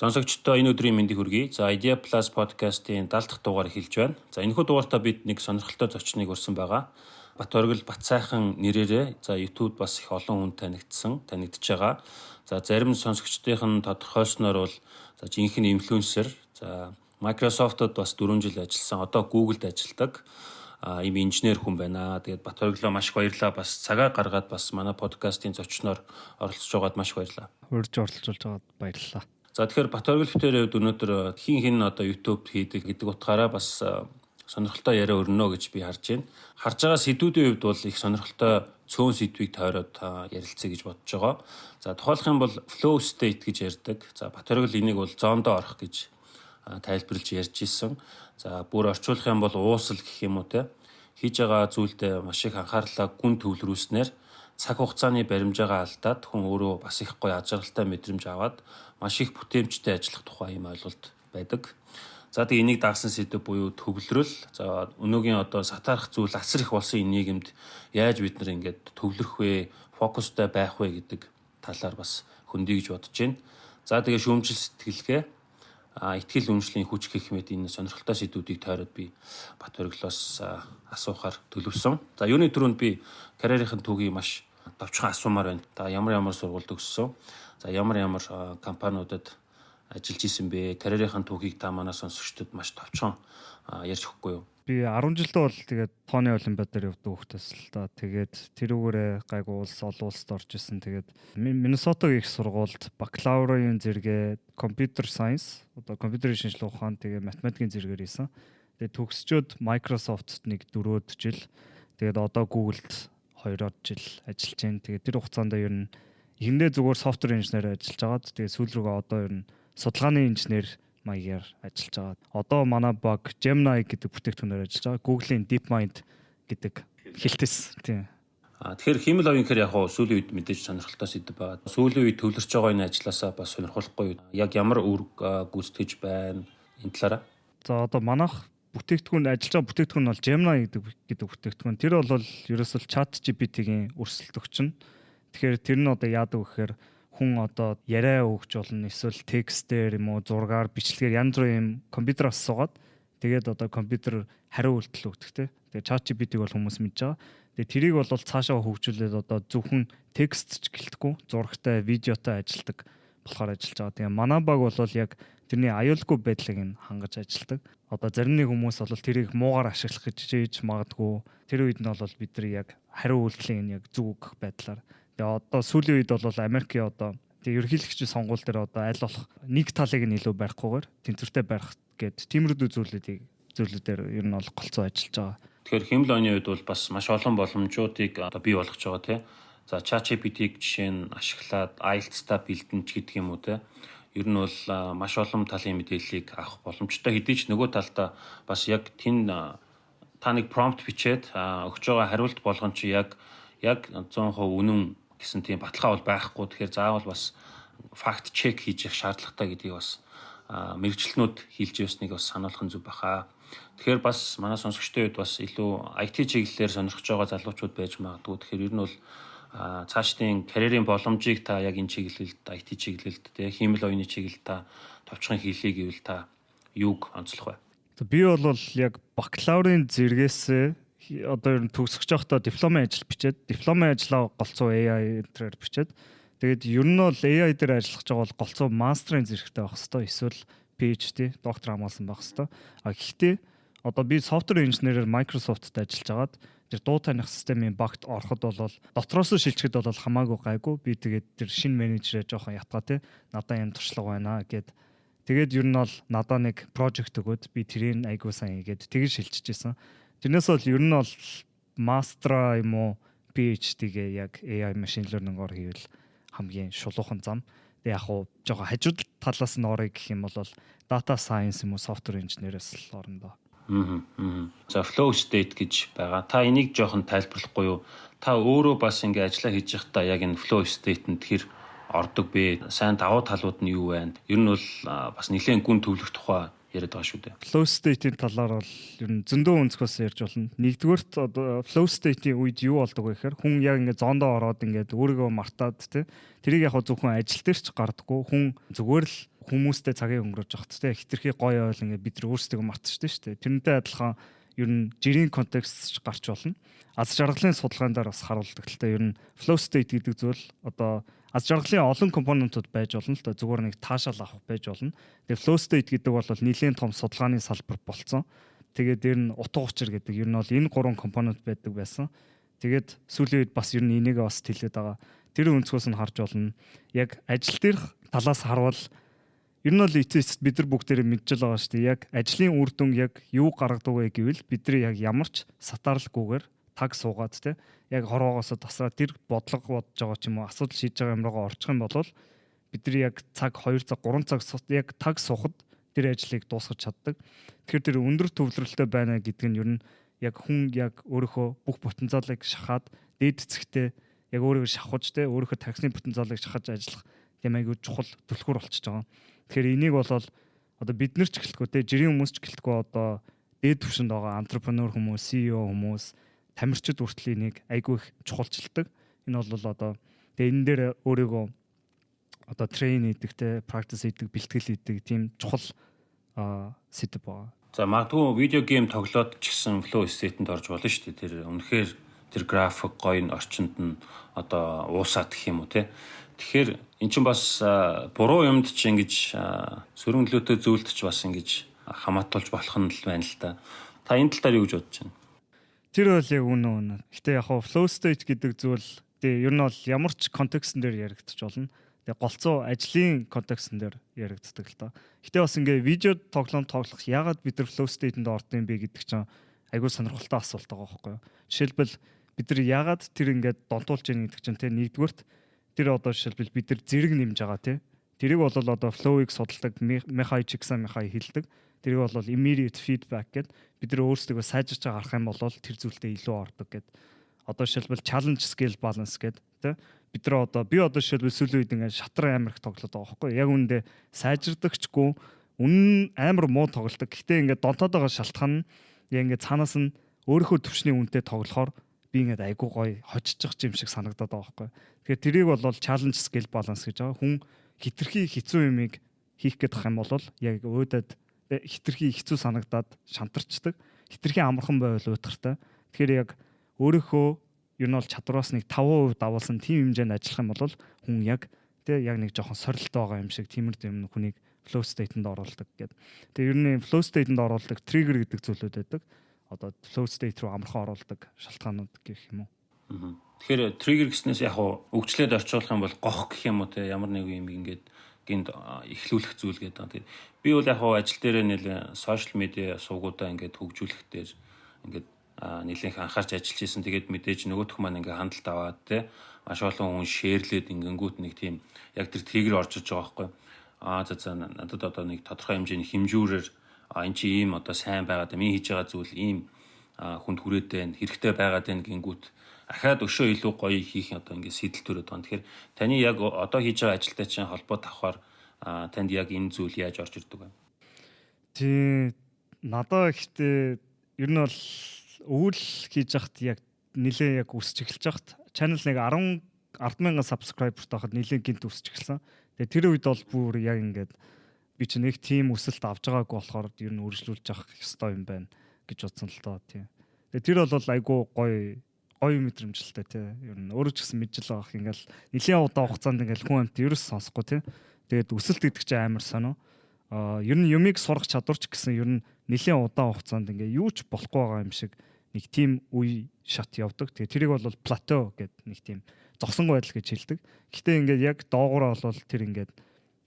Сонсогчдоо энэ өдрийн мэндийг хүргэе. За Idea Plus podcast-ийн 70 дахь дугаар эхэлж байна. За энэхүү дугаартаа бид нэг сонирхолтой зочныг урьсан байгаа. Бат Оргил Батсайхан нэрээрээ за YouTube бас их олон хүн танигдж байгаа. За зарим сонсогчдын тодорхойлсноор бол за жинхэнэ инфлюенсер, за Microsoft-д бас 4 жил ажилласан, одоо Google-д ажилладаг ийм инженер хүн байна. Тэгээд Бат Оргилоо маш их баярлалаа. Бас цагаа гаргаад бас манай подкастын зочноор оролцож байгаад маш их баярлалаа. Урьж оролцуулж байгаад баярлалаа. За тэгэхээр Бат Оргил бүтээрээ өнөөдөр хин одоо YouTube хийдэг гэдэг утгаараа бас сонирхолтой яриа өрнө гэж би харж байна. Харж байгаа сэдвүүдийн хувьд бол их сонирхолтой цөөн сэдвийг тойроод ярилцъя гэж бодож байгаа. За тухайлах юм бол flow state гэж ярьдаг. За Бат Оргил энийг бол зоондоо орох гэж тайлбарлаж ярьж исэн. За бүр орчуулах юм бол уусал гэх юм уу те. Хийж байгаа зүйлдээ маш их анхаарлаа гүн төвлөрүүлснээр цаг хугацааны баримжаагаа алдаад хүн өөрөө бас их гоё ажиглалтай мэдрэмж аваад маш их бүтээмжтэй ажиллах тухай юм ойлголт байдаг. За тэгээ энийг дагсан сэдв буюу төвлөрөл. За өнөөгийн одоо сатаарах зүйл асар их болсон энэ нийгэмд яаж бид нар ингээд төвлөрөх вэ, фокустай байх вэ гэдэг талаар бас хөндөй гэж бодож байна. За тэгээ шүүмжил сэтгэлгээ, итгэл үнэмшлийн хүч гэх мэт энэ сонирхолтой сэдвүүдийг тойроод би Бат Оргилоос асуухаар төлөвсөн. За юуны түрүүнд би карьерийн түүхийг маш товчхон асуумаар байна. Та ямар сургуульд өгсөн? За ямар компаниудад ажиллаж исэн бэ? Карьерийн түүхийг та манай сонсогчдод маш товчхон ярьж өгөхгүй юу? Би 10 жилдээ бол тэгээд тооны олимпиад дээр явдаг хүүхдээс л та. Тэгээд тэрүүгээрээ гайгүй олон улсад орж исэн. Тэгээд Миннесотагийн их сургуульд бакалаврын зэрэгээ computer science, одоо компьютерийн шинжилгээ ухаан, тэгээд математикийн зэрэгээр хийсэн. Тэгээд төгсчөөд Microsoft-д нэг 4 жил, тэгээд одоо Google-д 2 жил ажиллаж байна. Тэгээд тэр хугацаанд ер нь эхэндээ зүгээр софтвер инженер ажиллаж байгаад тэгээд сүүл рүүгээ одоо ер нь судалгааны инженер маягаар ажиллаж байгаа. Одоо манай баг Gemini гэдэг бүтээгдэхүүнээр ажиллаж байгаа. Google-ийн DeepMind гэдэг хэлтэс тийм. Тэгэхээр химэл оюунхээр яг сүүлийн үед мэдээж сонирхолтой сэдв байгаа. Сүүлийн үед төвлөрч байгаа энэ ажилласаа бас сонирхолтой. Яг ямар үүрэг гүйцэтгэж байна энэ талаараа. За одоо манайх бүтээгдэхүүн ажиллаж байгаа бүтээгдэхүүн бол Gemini гэдэг бүтээгдэхүүн. Тэр бол ерөөсөл ChatGPT-ийн өрсөлдөгч нь. Тэгэхээр тэр нь одоо яадаг вэ гэхээр хүн одоо яриа өгч болно, эсвэл текстээр юм уу, зургаар, бичлэгээр янз бүрийн юм компьютераас суугаад тэгээд одоо компьютер хариу үйлдэл өгдөг те. Тэгээд ChatGPT-г бол хүмүүс мэдж байгаа. Тэгээд тэрийг бол цаашаа хөгжүүлээд одоо зөвхөн текст ч гэлтгүй, зурагтай, видеотой ажилладаг болохоор ажиллаж байгаа. Тэгээд манай баг бол яг тэрний аюулгүй байдлыг нь хангаж ажилладаг. Одоо зарим нэг хүмүүс бол тэрийг муугаар ашиглах гэж хийж магадгүй. Тэр үед нь бол бид нар яг хариу үйлдлийн яг зөв өгөх байдлаар. Тэгээ одоо сүүлийн үед бол Америкийн одоо ерөнхийлөгчийн сонгуул дээр одоо аль болох нэг талыг нь илүү барихгүйгээр тэнцвэртэй барих гээд тиймэрхүү зүйлүүдээр ер нь бол голцоо ажиллаж байгаа. Тэгэхээр химэл оюуны үед бол бас маш олон боломжуудыг одоо бий болгож байгаа тийм. За ChatGPT-г жишээ нь ашиглаад IELTS-та бэлдэнч гэдэг юм уу тийм. Ер нь бол маш олон талын мэдээллийг авах боломжтой хэдий ч нөгөө талдаа бас яг та нэг prompt бичээд өгч байгаа хариулт болгон чи яг 100% үнэн гэсэн тийм баталгаа бол байхгүй. Тэгэхээр заавал бас факт чек хийж явах шаардлагатай гэдгийг бас мэргэжилтнүүд хэлж явсныг бас сануулах нь зөв баха. Тэгэхээр бас манай сонсогчдын үед бас илүү IT чиглэлээр сонирхож байгаа залуучууд байж магадгүй. Тэгэхээр ер нь бол цаашдын карьерийн боломжийг та яг энэ чиглэлд IT чиглэлд тийм химэл оюуны чиглэлд та товчхон хийлээ гэвэл та юуг онцлох вэ? Би бол яг бакалаврын зэрэгээс одоо ер нь төгсөж байхдаа дипломын ажил бичээд дипломын ажлаа голцоо AI дээр бичээд тэгээд ер нь бол AI дээр ажиллах байгаа бол голцоо мастерын зэрэгтэй байх хэвээр эсвэл PhD доктор хамгаалсан байх хэвээр. Гэхдээ одоо би софтвер инженерээр Microsoft-д ажиллаж байгаад тэр дуу таних системийн багт ороход бол дотроос нь шилжихэд бол хамаагүй гайгүй. Би тэгээд тэр шинэ менежерээ жоохон ятгаа те надаа юм туршлага байна гэд тэгээд ер нь бол надаа нэг project өгөөд би тэрийг айгуу сайн хийгээд тэгээд шилжижсэн. Тэрнээс бол ер нь бол мастера юм уу PhD-гээ яг AI machine learning-оор хийвэл хамгийн шулуухан зам. Тэг яг хуу жоохон хажууд талаас нь орё гэх юм бол data science юм уу software engineer-ээс л орно доо. За flow state гэж байгаа. Та энийг жоохон тайлбарлахгүй юу? Та өөрөө бас ингээ ажиллаа хийж байхдаа яг энэ flow state-нд хэр ордог бэ? Сайн давуу талууд нь юу вэ? Ер нь бол бас нэлээд гүн төвлөрөх тухай яриад байгаа шүү дээ. Flow state-ийн талаар бол ер нь зөндөө өнцгөөс ярьж болно. Нэгдүгээрт одоо flow state-ийн үед юу болдог вэ гэхээр хүн яг ингээд зоондоо ороод ингээд өөрийгөө мартаад тэрийг яг зөвхөн ажил дээр ч гардаггүй хүн зүгээр л хүмүүстэй цагийг өнгөрөөж явахт те хитрхи гоё ойл ингээд бид нар өөрсдөө мартчихдаг шүү дээ. Тэрнтэй адилхан ер нь жирийн контекст гарч болно. Аз жаргалын судалгаан дээр бас харуулдаг л та ер нь flow state гэдэг зүйл одоо аз жаргалын олон компонентууд байж болно л да зүгээр нэг таашаал авах байж болно. Тэгээ flow state гэдэг бол нэлийн том судалгааны салбар болцсон. Тэгээд ер нь утга учир гэдэг ер нь бол энэ гурван компонент байдаг байсан. Тэгээд сүүлийн үед бас ер нь энийг бас тэлээд байгаа. Тэр өнцгөөс нь харж болно. Яг ажил дээрх талаас харвал ер нь бол эцэст бид нар бүгдээрээ мэдчихэл байгаа шүү дээ. Яг ажлын үр дүн яг юу гаргадаг вэ гэвэл бид нар яг ямар ч сатаарлахгүйгээр таг суугаад те яг хорвоогоосоо тасраад тэр бодлого бодож байгаа ч юм уу асуудал шийдэж байгаа юмроо орчих юм бол бид нар яг цаг 2 цаг 3 цаг яг таг суухад тэр ажлыг дуусгаж чаддаг. Тэгэхээр тэр өндөр төвлөрөлтөй байна гэдэг нь ер нь яг хүн яг өөрийнхөө бүх потенциалыг шахаад дээд цэгтээ яг өөрийгөө шахаж те өөрийнхөө тархины потенциалыг шахаж ажиллах тийм айгүй чухал түлхүүр болчихж байгаа. Тэгэхээр энийг бол одоо бид нар ч гэлтгүй те жирийн хүмүүс ч гэлтгүй одоо дээд түвшинд байгаа антрепренер хүмүүс, CEO хүмүүс, тамирчид хүртэл энийг айгүй их чухалчилдаг. Энэ бол одоо тэгээ энэ дээр өөрийгөө одоо трейн хийдэг те практис хийдэг, бэлтгэл хийдэг тийм чухал сэдв байгаа. За магадгүй видео гейм тоглоод ч гэсэн flow state-д орж болно шүү дээ. Тэр үнэхээр тэр график гоё орчинд нь одоо уусаад гэх юм уу те. Тэгэхээр эн чинь бас буруу юмд ч ингэж сөрөглөөтэй зүйлд ч бас ингэж хамаатуулж болох нь л байна л да. Та энэ тал дээр юу гэж бодож байна? Тэр бол яг үнэ. Гэтэ яг flow state гэдэг зүйл ер нь бол ямар ч контекстн дээр яригдчих болно. Тэгээ голцоо ажлын контекстн дээр яригддаг л та. Гэтэ бас ингээ видео тоглоом тоглох ягаад бид нар flow state-д ордсон бэ гэдэг чинь айгүй сонирхолтой асуулт байгаа байхгүй юу? Жишээлбэл бид нар ягаад тэр ингээд донтуулж яах гэдэг чинь те нэгдүгürt тэр одоо жишээлбэл бид нар зэрэг нэмж байгаа те. Тэрийг бол одоо flow-ыг судалдаг Михай Чиксамихай хэлдэг. Тэрийг бол immediate feedback гэдэг бид нар өөрсдөө сайжирч харах юм бол тэр зүйлдээ илүү ордог гэдэг. Одоо жишээлбэл challenge skill balance гэдэг те. Бид нар одоо би одоо жишээлбэл сүүлийн үед ингээд шатран амар их тоглоод байгаа байхгүй яг үүндээ сайжирдагчгүй үнэн амар муу тоглолдог. Гэхдээ ингээд донтоод байгаа шалтгаан нь яг ингээд цаанаас нь өөрийнхөө төвшний үнэтэй тоглохоор би ингээд айгуу гоё хоччих юм шиг санагдаад байгаа байхгүй. Тэгэхээр тэрийг бол challenge skill balance гэж байгаа. Хүн хитрхи хэцүү юмыг хийх гэдэг юм бол яг өөдөд хитрхи хэцүү санагдаад шантарчдаг. Хитрхи амархан байвал уйтгартай. Тэгэхээр яг өөрийнхөө ер нь бол чадвараас нэг 5% давуулсан тийм хэмжээнд ажиллах юм бол хүн яг яг нэг жоохон сорилт байгаа юм шиг тиймэрд юм хүнийг flow state-д оруулдаг гэдэг. Тэгээ ер нь flow state-д оруулдаг trigger гэдэг зүйлүүд байдаг. Одоо flow state руу амархан оруулдаг шалтгаанууд гэх юм уу. Тэгэхээр trigger гэснээс яг өвчлөөд орчуулах юм бол гох гэх юм уу те ямар нэг юм ингээд гинт эхлүүлэх зүйл гэдэг. Би бол яг ажил дээр нэлээ social media суугуудаа ингээд хөгжүүлэх дээр ингээд нэлээх анхаарч ажиллаж исэн. Тэгээд мэдээж нөгөөх маань ингээ хандлт аваад те маш олон хүн шеэрлээд ингэнгүүт нэг тийм яг тэр триггер орж иж байгаа байхгүй. За надад одоо нэг тодорхой хэмжээний хэмжүүрээр эн чи ийм одоо сайн байгаад юм хийж байгаа зүйл ийм хүнд хүрээд байна хэрэгтэй байгаад байна гингүүт ахаад өшөө илүү гоё хийх одоо ингээ сэтэл төрөд байна. Тэгэхээр таны яг одоо хийж байгаа ажилтай чинь холбоо тавахаар танд яг энэ зүйл яаж орж ирдэг вэ? Тий надаа ихтэй ер нь бол өвөл хийж яхад яг нилээ яг өсч эхэлж яхад channel нэг 10,000 subscriber тахад нилээ гинт өсч эхэлсэн. Тэгээ тэр үед бол бүр яг ингээд би ч нэг team өсөлт авч байгаагүй болохоор ер нь үргэлжлүүлж явах ёстой юм байна гэж бодсон л доо тий. Тэгээ тэр бол айгүй гоё мэдрэмжлэлтэй тий. Ер нь өөрөө ч гэсэн мэджил байгаах ингээл нилээ удаа хугацаанд ингээл хүн амт ерөөс сонсохгүй тий. Тэгээд өсөлт гэдэг чинь амар сонио. Ер нь юмыг сурах чадварч гэсэн ер нь нэлээд удаан хугацаанд ингээ юу ч болохгүй байгаа юм шиг нэг тийм үе шат явдаг. Тэгээ тэрийг бол плато гэдэг нэг тийм зогсонгүй байдал гэж хэлдэг. Гэхдээ ингээд яг доогуур бол тэр ингээд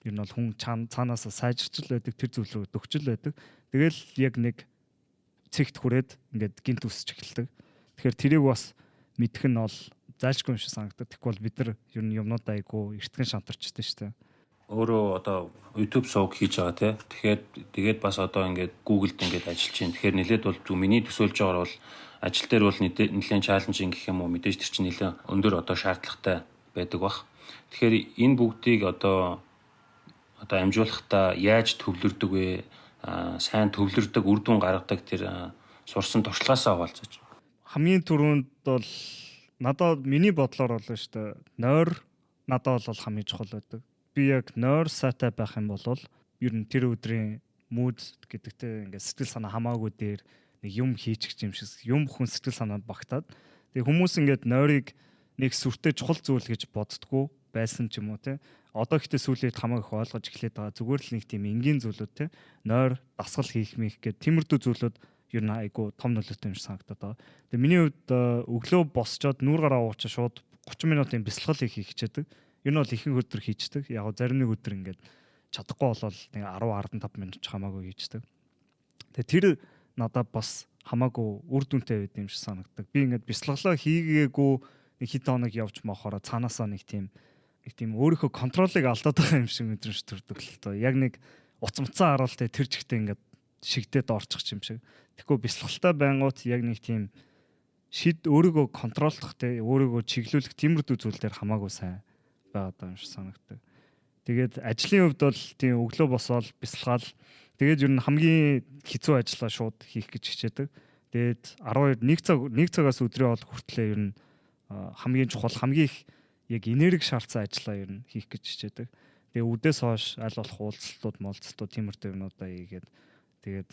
ер нь бол хүн цаанаас сайжирчл байдаг, тэр зүйл рүү дөгчл байдаг. Тэгэл яг нэг цэгт хүрээд ингээд гинт үсч эхэлдэг. Тэгэхээр тэрийг бас мэдэх нь бол зайлшгүй юм шиг санагдав. Тэгвэл бид нар ер нь юмнууд айгу эртгэн шантарчтай шүү дээ. Өөрөө одоо YouTube сууг хийж байгаа тий. Тэгээд бас одоо ингээд Google-д ингээд ажиллаж байна. Тэгэхээр нэлээд бол зөв миний төсөөлж байгаагаар бол ажил дээр бол нэлээд чаленжинг гэх юм уу мэдээж тэр чинь нэлээд өндөр одоо шаардлагатай байдаг бах. Тэгэхээр энэ бүгдийг одоо амжуулахдаа яаж төвлөрдөг вэ? Сайн төвлөрдөг, үр дүн гаргадаг тэр сурсан туршлагаасаа хаваалцаж. Хамгийн түрүүнд бол надад миний бодлоор бол шүү дээ. Нойр надад бол хамгийн чухал байдаг. би яг нойр сайтай байх юм бол ер нь тэр өдрийн mood гэдэгтэй ингээд сэтгэл санаа хамаагүй дээр нэг юм хийчих юм шиг юм бүхэн сэтгэл санаанд багтаад тэгээ хүмүүс ингээд нойрыг нэг сүртэй чухал зүйл гэж боддгоо байсан ч юм уу те. Одоо ихтэй сүүлээд хамаагүй их ойлгож эхлэдэг байгаа. Зүгээр л нэг тийм энгийн зүйлүүд те. Нойр дасгал хийх мэх гэдэг тиймэрдүү зүйлүүд ер нь айгу том нөлөөтэй юм шиг санагдаад байгаа. Тэгээ миний хувьд өглөө босчоод нүүр гараа уучаа шууд 30 минутын бясалгал хийх хичээдэг. Ер нь бол ихэнх өдөр хийчдэг. Яг зарим нэг өдөр ингээд чадахгүй болол нэг 10-15 минут ч хамаагүй хийчдэг. Тэгээ тэр надад бас хамаагүй үр дүнтэй байд юм шиг санагддаг. Би ингээд бясалгалаа хийгээгүй нэг хэд хоног явж мохороо цаанаасаа нэг тийм өөрийнхөө контролыг алдаад байгаа юм шиг мэдрэмж төрдөг л тоо. Яг нэг уцамцсан харуул тэ тэр чигтээ ингээд шигдээд орчих юм шиг. Тэгэхгүй бясалгалтай байнгут яг нэг тийм өөрийгөө контролдох тэ өөрийгөө чиглүүлэх тиймэрдүү зүйл дээр хамаагүй сайн байгаа юм шиг санагддаг. Тэгээд ажлын хувьд бол тийм өглөө босоод бясалгаал тэгээд ер нь хамгийн хэцүү ажлаа шууд хийх гэж хичээдэг. Тэгээд 1 цагаас өдрийн хоол хүртлээр ер нь хамгийн чухал хамгийн их яг энерги шаардсан ажлаа ер нь хийх гэж хичээдэг. Тэгээ үдээс хойш аль болох уулзалтууд тиймэрдүү юмудаа хийгээд тэгээд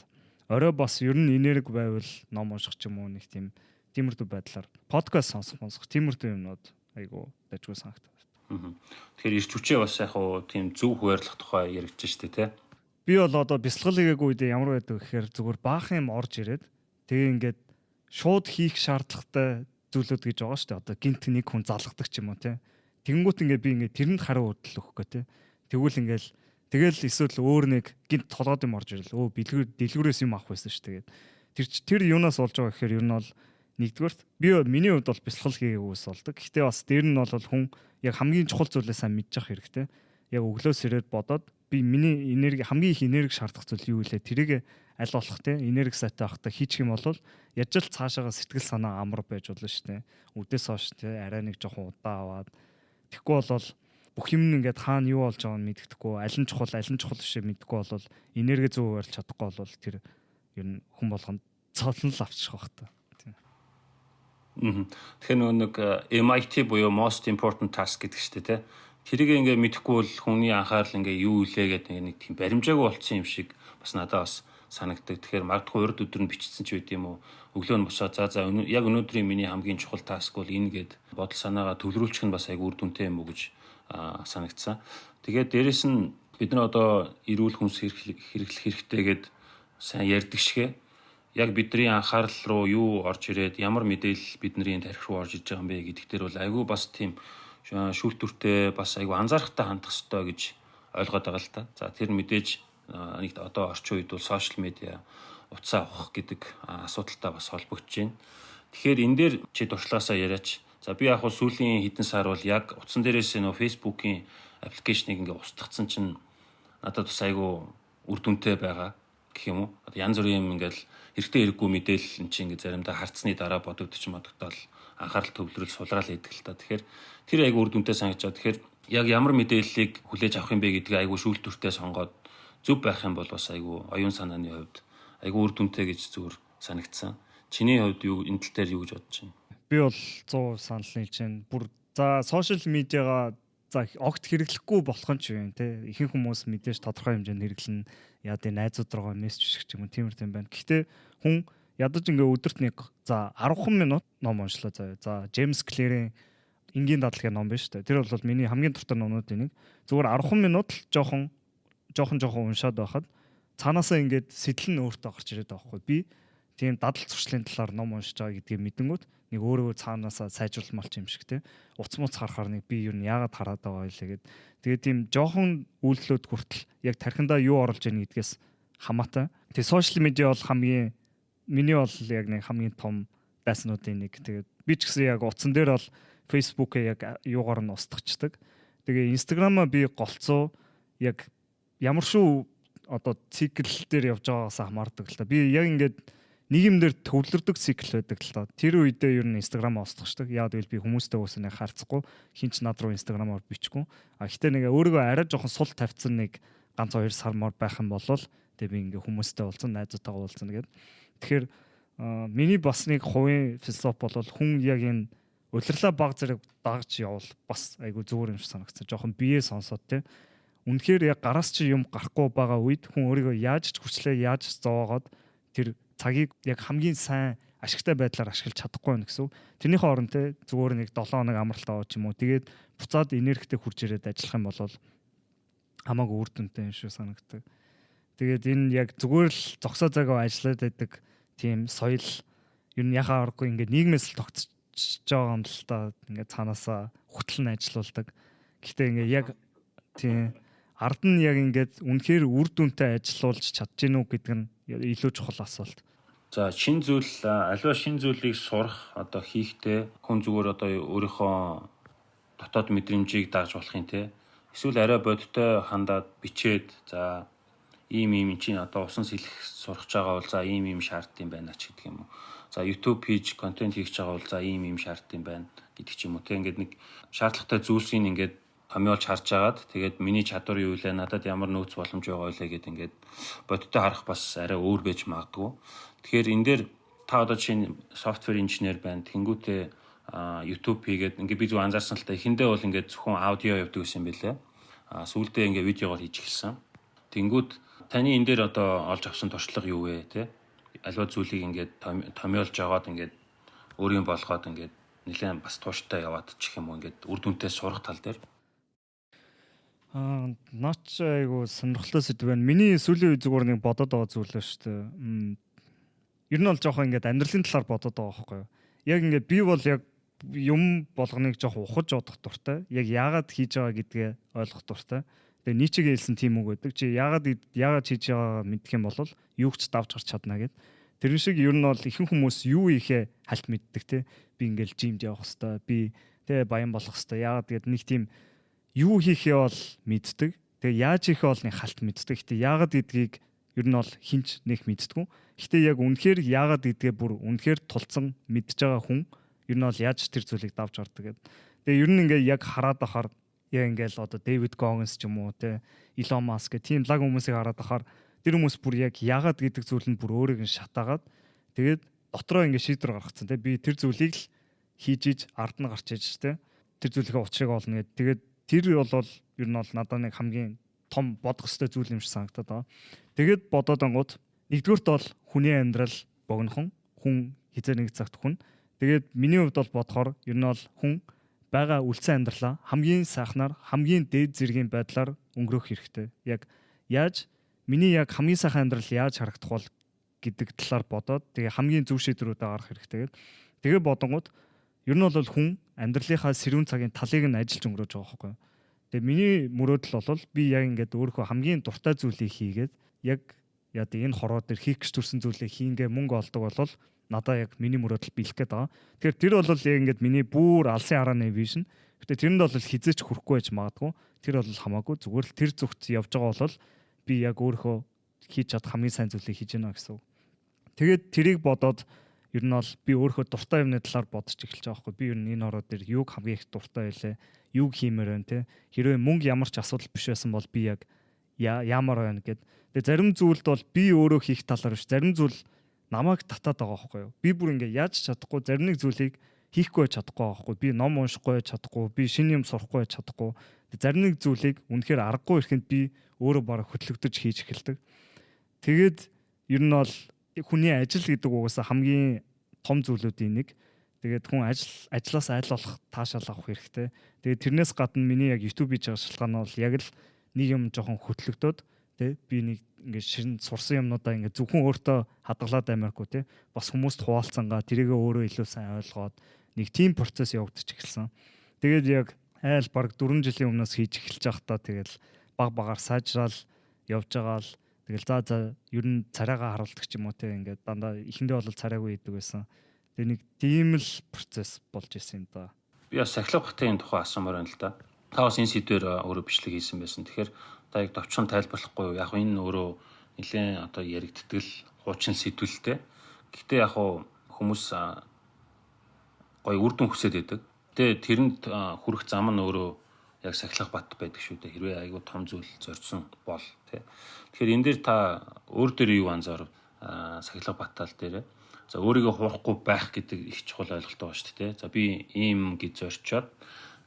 орой бас ер нь энерги байвал ном унших ч юм уу нэг тиймэрдүү байдлаар подкаст сонсох тиймэрдүү юмнууд айгу дажгүй санагдав. Тэгэхээр ирч хүчээ бас яг хуу тийм зөв хуваарлах тухай яригдж штэ тий. Би бол одоо бясалгал хийгээгүй үедээ ямар байдаг гэхээр зүгээр баахан юм орж ирээд тэгээ ингээд шууд хийх шаардлагатай зүйлүүд гэж байгаа штэ. Одоо гинт нэг хүн залгадаг ч юм уу тий. Тэнгүүт ингээд би ингээд тэрэнд хариу хөдөл өгөхгүй тий. Тэгэл эсвэл өөр нэг гинт толгойд юм орж ирэл. Дэлгүүрээс юм авах байсан шүү. Тэгээд тэр юунаас болж байгаа гэхээр ер нь бол нэгдүгээрт миний хувьд бол бясалгал хийгээгүйс болдог. Гэхдээ бас дээр нь бол хүн яг хамгийн чухал зүйлээ сайн мэдчих хэрэгтэй. Яг өглөөс ирээд бодоод би миний энерги хамгийн их энерги шаардах зүйл юу вэ? Тэрийг аль болох те энерги сайтай байхдаа хийчих юм бол яаж л цаашаага сэтгэл санаа амар байж болно шүү. Үдээс хойш те арай нэг жоохон удаа аваад тэгэхгүй бол бүх юм ингээд хаана юу болж байгааг нь мэддэхгүй, аль нь чухал бишээ мэддэхгүй бол энерги зөв хуваарлж чадахгүй бол тэр ер нь хүн болгонд цолон л авчих واخ та. Тэгэхээр нэг MIT буюу most important task гэдэг чинь те. Тэрийг ингээ мэдэхгүй бол хүний анхаарал ингээ юу илээ гэдэг нэг тийм баримжаагүй болцсон юм шиг бас надад бас санагддаг. Тэгэхээр магадгүй урд өдөр нь бичсэн ч байд юм уу. Өглөө нь босоод яг өнөөдрийн миний хамгийн чухал таск бол энэ гэд бодол санаагаа төвлөрүүлчих нь бас айгүй үр дүнтэй юм уу гэж санагдсан. Тэгээд дээрэс нь бид нар одоо эрүүл хүнс хэрэглэх хэрэгтэйгээд сайн ярьдаг шигэ. Яг бидний анхаарал руу юу орж ирээд ямар мэдээлэл бидний тарих руу орж иж байгаа юм бэ гэдэгт дээр бол айгүй бас тийм шүүлтүртэй бас айгүй анзаарахтай хандах хэрэгтэй гэж ойлгоод байгаа л та. За тэр мэдээж нэг одоо орчин үед бол сошиал медиа утсаа авах гэдэг асуудалтай бас холбогдож байна. Тэгэхээр энэ дээр чи туршлагаасаа яриач. За би яг сүүлийн хэдэн сар бол яг утсан дээрээс нөө Facebook-ийн аппликейшнийг ингээ устгацсан чинь надад бас айгүй үр дүнтэй байгаа гэх юм уу. Одоо янз бүрийн юм ингээл хэрэгтэй хэрэггүй мэдээлэл чинь ингээ заримдаа харцсны дараа бодогдож магадгүй анхаарал төвлөрөл сулраал хийдэг л та. Тэгэхээр тэр айгүй үр дүнтэй санагдаж байгаа. Тэгэхээр яг ямар мэдээллийг хүлээж авах юм бэ гэдгийг айгүй шүүлтүртэй сонгоод зөв байх юм бол бас айгүй оюун санааны хувьд айгүй үр дүнтэй гэж зүгээр санагдсан. Чиний хувьд юу энэ тал дээр юу гэж бодож байна? Би бол 100% санал нийлж байна. Бүр за сошиал медиагаа огт хэрэглэхгүй болох нь ч юм те. Ихэнх хүмүүс мэдээж тодорхой хэмжээнд хэрэглэн яа дээ найзууд руугаа мессеж ч юм уу тиймэр тийм байна. Гэхдээ хүн ядаж ингээ өдөрт нэг за 10 минут ном уншлаа заяа. За Джеймс Клэрийн энгийн дадлагын ном биш үү? Тэр бол миний хамгийн дуртай номнуудын нэг. Зүгээр 10 минут л жоохон уншаад байхад цаанаасаа ингээд сэтэл нь өөртөө гарч ирээд байгаа хгүй. Би тийм дадал зуршлын талаар ном уншиж байгаа гэдгийг мэдэнгүүт нэг өөрөө цаанаасаа сайжруулмалч юм шиг те. Уц муц харахаар нэг би юу н яагаад хараад байгаа юм лээ гэд. Тэгээд тийм жоохон үйлдэлүүд хүртэл яг тархиндаа юу оруулж яах гэдгээс хамаатай. Тэгээ сошиал медиа бол миний бол яг нэг хамгийн том байснуудын нэг. Тэгээд би ч гэсэн яг утсан дээр бол Facebook-ээ яг юугаар нь устгачдаг. Тэгээ Instagram-аа би голцоо яг ямар шүү одоо цикл дээр явж байгаагаас хамаардаг л та. Би яг ингээд нэг юм дээр төвлөрдөг цикл байдаг л та. Тэр үедээ ер нь Instagram-аа устгачдаг. Яагаад гэвэл би хүмүүстэй уусаа харцахгүй, хинч над руу Instagram-аар бичихгүй. Гэхдээ нэг өөрийгөө арай жоохон сул тавьсан нэг ганц 2 сар мөр байх юм бол тэгээ би ингээ хүмүүстэй уулзсан, найзуудтайгаа уулзсан гэдэг. Тэгэхээр миний бас нэг хувийн философи бол хүн яг энэ улирлаа баг зэрэг дагж явал бас айгүй зүгээр юм шиг санагдсан. Жохон бие сонсоод те үнэхээр яг гараас чи юм гарахгүй байгаа үед хүн өөрийгөө яаж ч хүчлээ яаж ч зовоогоод тэр цагийг яг хамгийн сайн ашигтай байдлаар ашиглаж чадахгүй байх гэсэн. Тэрнийхээ оронд те зүгээр нэг 7 хоног амралт авах ч юм уу. Тэгээд буцаад энергитэй хурж ирээд ажиллах юм бол хамаагүй үр дүнтэй юм шиг санагддаг. Тэгээд энэ яг зүгээр л зогсоо цагаа ажиллаад байдаг тийм соёл ер нь яхаа аргагүй ингээд нийгмээс л тогтсож байгаа юм л та ингээд цаанаасаа хөтлөн ажилуулдаг. Гэхдээ ингээд яг тийм ард нь яг ингээд үнэхээр үр дүнтэй ажиллуулж чадж гинүү гэдэг нь илүү чухал асуулт. За шин зүйл аливаа шин зүйлийг сурах одоо хийхдээ хүн зүгээр одоо өөрийнхөө дотоод мэдрэмжийг дааж болох юм те. Эсвэл арай бодиттой хандаад бичээд за ийм чинь одоо усан сэлэх сурах байгаа бол за ийм шаардсан байна ч гэдэг юм уу. За YouTube хийж контент хийж байгаа бол за ийм шаардсан байна гэдэг ч юм уу. Тэг ингээд нэг шаардлагатай зүйлсийг ингээд томьёолж харж агаад тэгээд миний чадвар юу вэ? Надад ямар нөөц боломж байгаа вэ гэдэг ингээд бодиттой харах бас арай өөр байж магадгүй. Тэгэхээр энэ дээр та одоо чинь софтвер инженер байна. Тэнгүүтээ YouTube хийгээд ингээд би зөв анзаарсан л та эхэндээ бол ингээд зөвхөн аудио явдаг гэсэн юм билээ. Сүүлдээ ингээд видеогоор хийж эхэлсэн. Тэнгүүд таны энэ дээр одоо олж авсан туршлага юу вэ те? Аливаа зүйлийг ингээд томьёолж аваад ингээд өөрийн болгоод ингээд нэлээд бас тууштай яваад чих юм уу ингээд үр дүнтэй сурах тал дээр. Наач айгу сонирхолтой сэдв байна. Миний сүүлийн үе зүгээр нэг бодоод байгаа зүйл л шүү дээ. Ер нь бол жоохон ингээд амьдралын талаар бодоод байгаа байхгүй юу. Яг ингээд би бол яг юм болгоныг жоохон ухаж бодох дуртай. Яг яагаад хийж байгаа гэдгээ ойлгох дуртай. Тэгээ Ницшегийн хэлсэн тийм үг байдаг. Чи яагаад хийж байгаа мэдэх юм бол юу ч давж гарч чадна гэд. Тэр шиг ер нь бол ихэнх хүмүүс юу ихэ хальт мэддэг те. Би ингээд жимд явах хэвээр. Би тэ баян болох хэвээр. Яагаад гэд нэг тийм юу хийхээ бол мэддэг. Тэгээ яаж хийхээ бол нэг халт мэддэг. Гэтэ яагаад гэдгийг ер нь бол хинч нэг мэддэггүй. Гэтэ яг үнэхээр яагаад гэдгээ бүр үнэхээр тулцсан мэдж байгаа хүн ер нь бол яаж тэр зүйлийг давж гардаг гэдэг. Тэгээ ер нь ингээ яг хараад ахаар яг ингээл одоо Дэвид Гоггинс ч юм уу те Илон Маск гэх тийм лаг хүмүүсийг хараад ахаар тэр хүмүүс бүр яг яагаад гэдэг зүйл нь бүр өөрийг нь шатаагаад тэгээд дотроо ингээ шийдвэр гаргацсан те би тэр зүйлийг л хийж иж ард нь гарч иж те тэр зүйлийнхээ учрыг олно гэдэг. Тэгээд тэр бол ер нь бол надад нэг хамгийн том бодох ёстой зүйл юм шиг санагдаад байгаа. Тэгээд бодоод ангууд нэгдүгürt бол хүний амьдрал богинохон хүн хизээ нэг цагт хүн. Тэгээд миний хувьд бол бодохоор ер нь бол хүн байгаа үлцэн амьдралаа хамгийн сайхнаар хамгийн дээд зэргийн байдлаар өнгөрөх хэрэгтэй. Яг яаж миний яг хамгийн сайхан амьдрал яаж харагдах бол гэдэг талаар бодоод тэгээ хамгийн зөв шийдвэрүүдээ гаргах хэрэгтэй. Тэгээ бодонгууд ер нь бол хүн амьдралынхаа сэрүүн цагийн талыг нь ажиллаж өнгөрөөж байгаа байхгүй. Тэгээ миний мөрөөдөл бол би яг ингээд өөрийнхөө хамгийн дуртай зүйлийг хийгээд яг яа энэ хороо дээр хийх гэж төрсэн зүйлийг хийнгээ мөнгө олдог бол надаа яг миний мөрөөдөл биелэх гээд байгаа. Тэгэхээр тэр бол яг ингээд миний бүр алсын харааны вижн. Гэтэ тэрэнд бол хизээч хүрэхгүй байж магадгүй. Тэр бол хамаагүй зүгээр л тэр зүгт явж байгаа бол би яг өөрийнхөө хийж чадах хамгийн сайн зүйлийг хийж гинэ гэсэн. Тэгээд тэрийг бодоод ер нь бол би өөрийнхөө дуртай юмны талаар бодож эхэлж байгаа байхгүй. Би ер нь энэ ороо дээр юуг хамгийн их дуртай байлээ, юуг хиймээр байна те. Хэрвээ мөнгө ямар ч асуудал биш байсан бол би яг ямар байна гэд. Тэгээ зарим зүйлд бол би өөрөө хийх талаар биш. Зарим зүйл намайг татаад байгаа байхгүй юу. Би бүр ингээ яаж чадахгүй зарим нэг зүйлийг хийхгүй чадахгүй байхгүй. Би ном уншихгүй чадахгүй, би шинэ юм сурахгүй чадахгүй. Зарим нэг зүйлийг үнэхээр аргагүй ирэхэд би өөрөө бараг хөтлөгдөж хийж эхэлдэг. Тэгээд ер нь бол хүний ажил гэдэг угаасаа хамгийн том зүйлүүдийн нэг. Тэгээд хүн ажлаас айл болох таашаал авах хэрэгтэй. Тэгээд тэрнээс гадна миний яг YouTube хийж байгаа шалтгаан нь бол яг л нэг юм жоохон хөтлөгдөд тэ би нэг ингээд шин сурсан юмнуудаа ингээд зөвхөн өөртөө хадгалаад амиаргүй тэ бас хүмүүст хуваалцсангаа тэрийгээ өөрөө илүү сайн ойлгоод нэг тийм процесс явагдаж эхэлсэн. Тэгээд яг айл баг 4 жилийн өмнөөс хийж эхэлж байхдаа тэгэл баг багаар сайжраал явж байгаа л тэгэл за ер нь царайгаа харуулдаг ч юм уу те ингээд дандаа ихэндээ бол царайгүй идэг байсан. Тэгээ нэг тийм л процесс болж исэн юм да. Би бас сахилга багтын тухай асуумаар байна л да. Та бас энэ сэдвээр өөрөө бичлэг хийсэн байсан. Тэгэхээр та яг товчхон тайлбарлахгүй юу? Яг энэ өөрөө нэлээд одоо яригддаг л хуучин сэдвэлтэй. Гэхдээ яг хүмүүс гоё үр дүн хүсээд байдаг. Тэгээ тэрэнд хүрэх зам нь өөрөө яг сахилга бат байдаг шүү дээ. Хэрвээ айгүй том зүйл зорьсон бол тий. Тэгэхээр энэ дээр та өөр дээр юу анзаарв? Сахилга батал дээр. За өөрийгөө хуурахгүй байх гэдэг их чухал ойлголт байгаа шүү дээ. За би ийм гэж зорчоод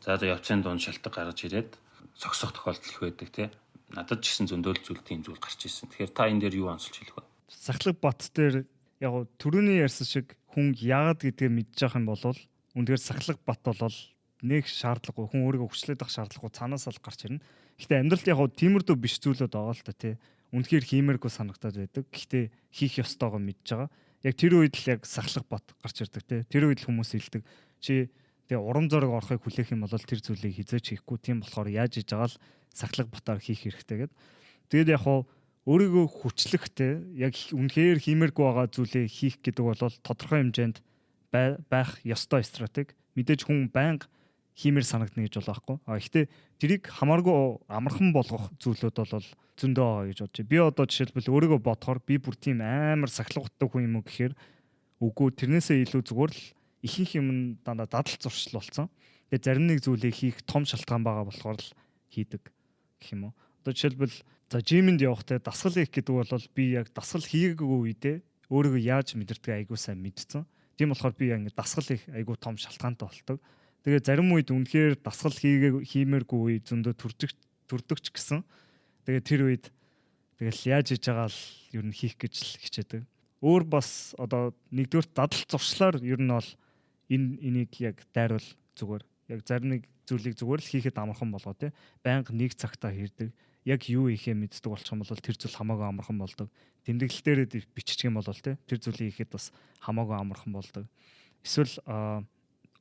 за явцын дунд шалтгаан гаргаж ирээд зогсох тохиолдол их байдаг тий. Надад ч гэсэн зөндөл зүйл тийм зүйл гарч ирсэн. Тэгэхээр та энэ дээр юу онцолж хэлэх вэ? Сахлах бат дээр яг түрүүний ярьсан шиг хүн яагаад гэдгээ мэдж явах юм бол үнэхээр сахлах бат бол нэг шаардлагагүй, хүн өөрийгөө хүчлээд авах шаардлагагүй цаанаас л гарч ирнэ. Гэхдээ амьдралд яг тиймэрдүү биш зүйлүүд байгаа л та тий. Үнэхээр хиймээргүй санагтаад байдаг. Гэхдээ хийх ёстойгоо мэдж байгаа. Яг тэр үед л яг сахлах бат гарч ирдэг тий. Тэр үед л хүмүүс хэлдэг. Чи тэгээ урам зориг орохыг хүлээх юм бол тэр зүйлийг хизээч хийхгүй. Тийм болохоор яаж хийж байгаа л сахлах батаар хийх хэрэгтэй гэдэг. Тэгээд яг өөрийгөө хүчлэхтэй яг үнэхээр хиймээргүй байгаа зүйлээ хийх гэдэг бол тодорхой хэмжээнд байх ёстой стратеги. Мэдээж хүн байнга хиймээр санагдана гэж болохгүй. Гэхдээ тэрийг хамааргүй амархан болгох зүйлүүд бол зөндөө байгаа гэж бодож байна. Би одоо жишээлбэл өөрийгөө бодохоор би бүр тийм амар сахилгаттай хүн юм уу гэхээр үгүй, тэрнээсээ илүү зүгээр л ихэнх юм дандаа дадал зуршил болсон. Тэгээ зарим нэг зүйлийг хийх том шалтгаан байгаа болохоор л хийдэг гэх юм уу. Одоо жишээлбэл за жимэнд явахтай дасгал хийх гэдэг бол би яг дасгал хийгээгүй үедээ өөрийгөө яаж мэдэрдэг айгуу сайн мэдсэн. Тийм болохоор би яг дасгал хийх айгуу том шалтгаантай болдог. Тэгээ зарим үед үнэхээр дасгал хиймээргүй үе зөндөө төрдөг ч гэсэн. Тэгээ тэр үед тэгэл яаж хийж байгаа л ер нь хийх гэж л хичээдэг. Өөр бас одоо нэгдүгээр дадал зуршлаар ер нь бол энийг яг дайруул зүгээр. Яг зарим нэг зүйлийг зүгээр л хийхэд амархан болгоо те. Байнга нэг цагтаа хийдэг. Яг юу ихээ мэддэг болчих юм бол тэр зүйл хамаагүй амархан болдог. Тэмдэглэл дээр биччих юм бол те. Тэр зүйлийг хийхэд бас хамаагүй амархан болдог. Эсвэл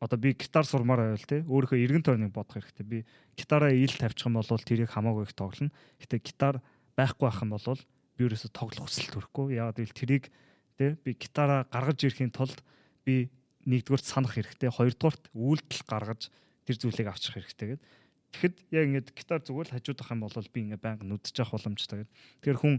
одоо би гитар сурмаар байвал те. Өөрийнхөө эргэн тойрныг бодох хэрэгтэй. Би гитараа ил тавьчих юм бол тэрийг хамаагүй их тоглоно. Гэтэ гитар байхгүй байх юм бол би ерөөсө тоглох хүсэл төрөхгүй. Яагаад гэвэл тэрийг те би гитараа гаргаж ирэхийн тулд би нэгдүгээр санах хэрэгтэй. Хоёрдугаарт үйлдэл гаргаж тэр зүйлийг авчих хэрэгтэй гэдэг. Тэгэхэд яг ингэж гитар зүгээр л хажуудах юм бол би ингээ байнга нүдчих ах боломжтой гэдэг. Тэгэхээр хүн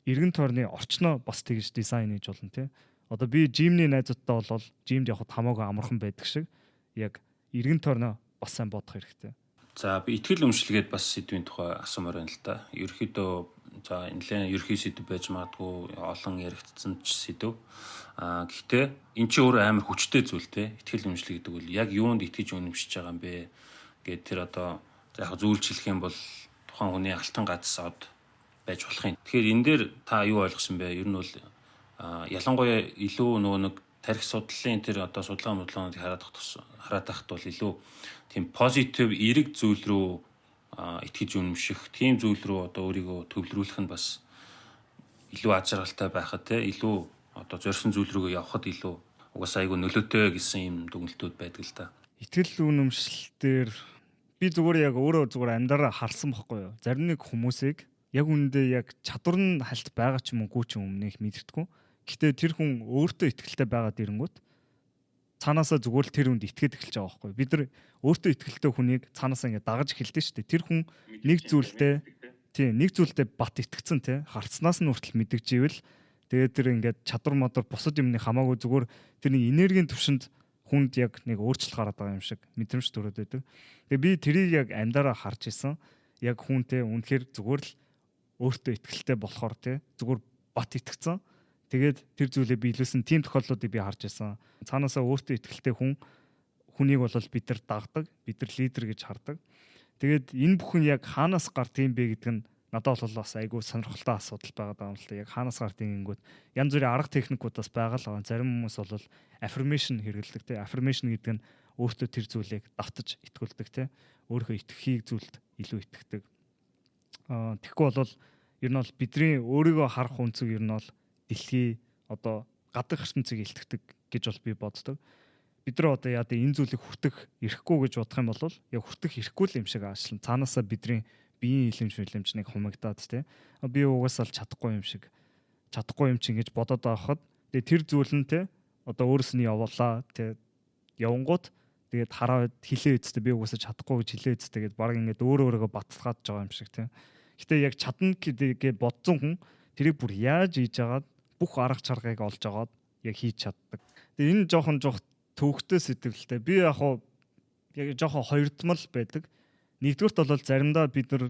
эргэн тойрны орчноо бас тэгж дизайн хийж болно те. Одоо би жимний найзуудтай бол жимд явахд хамаагүй амархан байдаг шиг яг эргэн тойрноо бас сайн бодох хэрэгтэй. За би итгэл өмшлгээд бас сэдвийн тухай асуумаар байна л да. Ерөнхийдөө за нэлээд ерхий сэдв байж магадгүй олон яригдсан ч сэдв. Гэхдээ эн чинь өөрөө амар хүчтэй зүйл те. Итгэл өмшлэг гэдэг бол яг юунд итгэж үнэмшиж байгаа юм бэ гэд тэр одоо яг зөвлөж хэлэх юм бол тухайн хүний алтан гац од байж болох юм. Тэгэхээр энэ дээр та юу ойлгосон бэ? Ер нь бол ялангуяа илүү нөгөө нэг тарих судлалын тэр одоо судалгаа модлооныг хараад байхад бол илүү тийм позитив эерэг зүйл рүү итгэж үнэмших, тийм зүйл рүү одоо өөрийгөө төвлөрүүлэх нь бас илүү аз жаргалтай байхад те илүү одоо зорьсон зүйл рүүгээ явхад илүү угаасаа айгүй нөлөөтэй гэсэн юм дүгнэлтүүд байдаг л да. Итгэл үнэмшил дээр би зүгээр яг өөрөө зүгээр амдаараа харсан бохгүй юу. Зарим нэг хүмүүсийг яг үүндээ яг чадвар нь хальт байгаа ч юм уу ч юм өмнөх мэдэрдэггүй. Гэхдээ тэр хүн өөртөө итгэлтэй байгаад ирэнгүүт цаанаасаа зүгээр л тэр хүнд итгээд эхэлж байгаа байхгүй. Бид нар өөртөө итгэлтэй хүнийг цаанаасаа ингэ дагаж эхэлдэг шүү дээ. Тэр хүн нэг зүйлдээ бат итгэцэн те харцнаас нь хүртэл мэдгживэл тэгээд тэр ингээд чадвар модор бусад юмны хамаагүй зүгээр тэрний энергийн түвшинд хүнд яг нэг өөрчлөлт гараад байгаа юм шиг мэдрэмж төрөөд байдаг. Тэгээ би тэрийг яг амдаараа харж исэн. Яг хүнтэй үнэхээр зүгээр л өөртөө итгэлтэй болохоор те зүгээр бат итгэцэн. Тэгээд тэр зүйлээ биелүүлсэн тийм тохиолдлуудыг би харж байсан. Цаанаасаа өөртөө итгэлтэй хүнийг бол бид нар дагдаг, бид нар лидер гэж хардаг. Тэгээд энэ бүхэн яг хаанаас гард юм бэ гэдэг нь надад бол бас айгүй сонирхолтой асуудал байгаа юм л да. Яг хаанаас гард ингэнгүүт янз бүрийн арга техникүүдээс байгаа л байгаа. Зарим хүмүүс бол affirmation хэрэглэдэг те. Affirmation гэдэг нь өөртөө тэр зүйлийг давтаж итгүүлдэг те. Өөрийнхөө итгэхийг зүйлд илүү итгэдэг. Тэгэхгүй бол ер нь бол бидний өөрийгөө харах үнцэг ер нь бол дэлхий одоо гадаг ертөнцийг илтгэдэг гэж бол би боддог. Бид нар одоо яа дэ энэ зүйлийг хүртэх ирэхгүй гэж бодох юм бол яг хүртэх ирэхгүй л юм шиг аашлан цаанаасаа бидний биеийн илэмж нэг хумагдаад те. Би угаасаа л чадахгүй юм шиг. Чадахгүй юм чи ингэж бодоод байхад тэгээ тэр зүйл нь те одоо өөрөөс нь явуулаа те явангууд тэгээд хараад хилээ үсттэй би угаасаа чадахгүй гэж хилээ үсттэй гэд баг ингэж өөрөөгөө баталгаад байгаа юм шиг те. Гэтэ яг чадна гэдгээ бодсон хүн тэрийг бүр яаж хийж агаад бүх арга чаргыг олж агаад яг хийж чаддаг. Тэгээ энэ жоохон төвөгтэй сэтгэлтэй. Би яг жоохон хоёрдмал байдаг. Нэгдүгürt бол заримдаа бид нар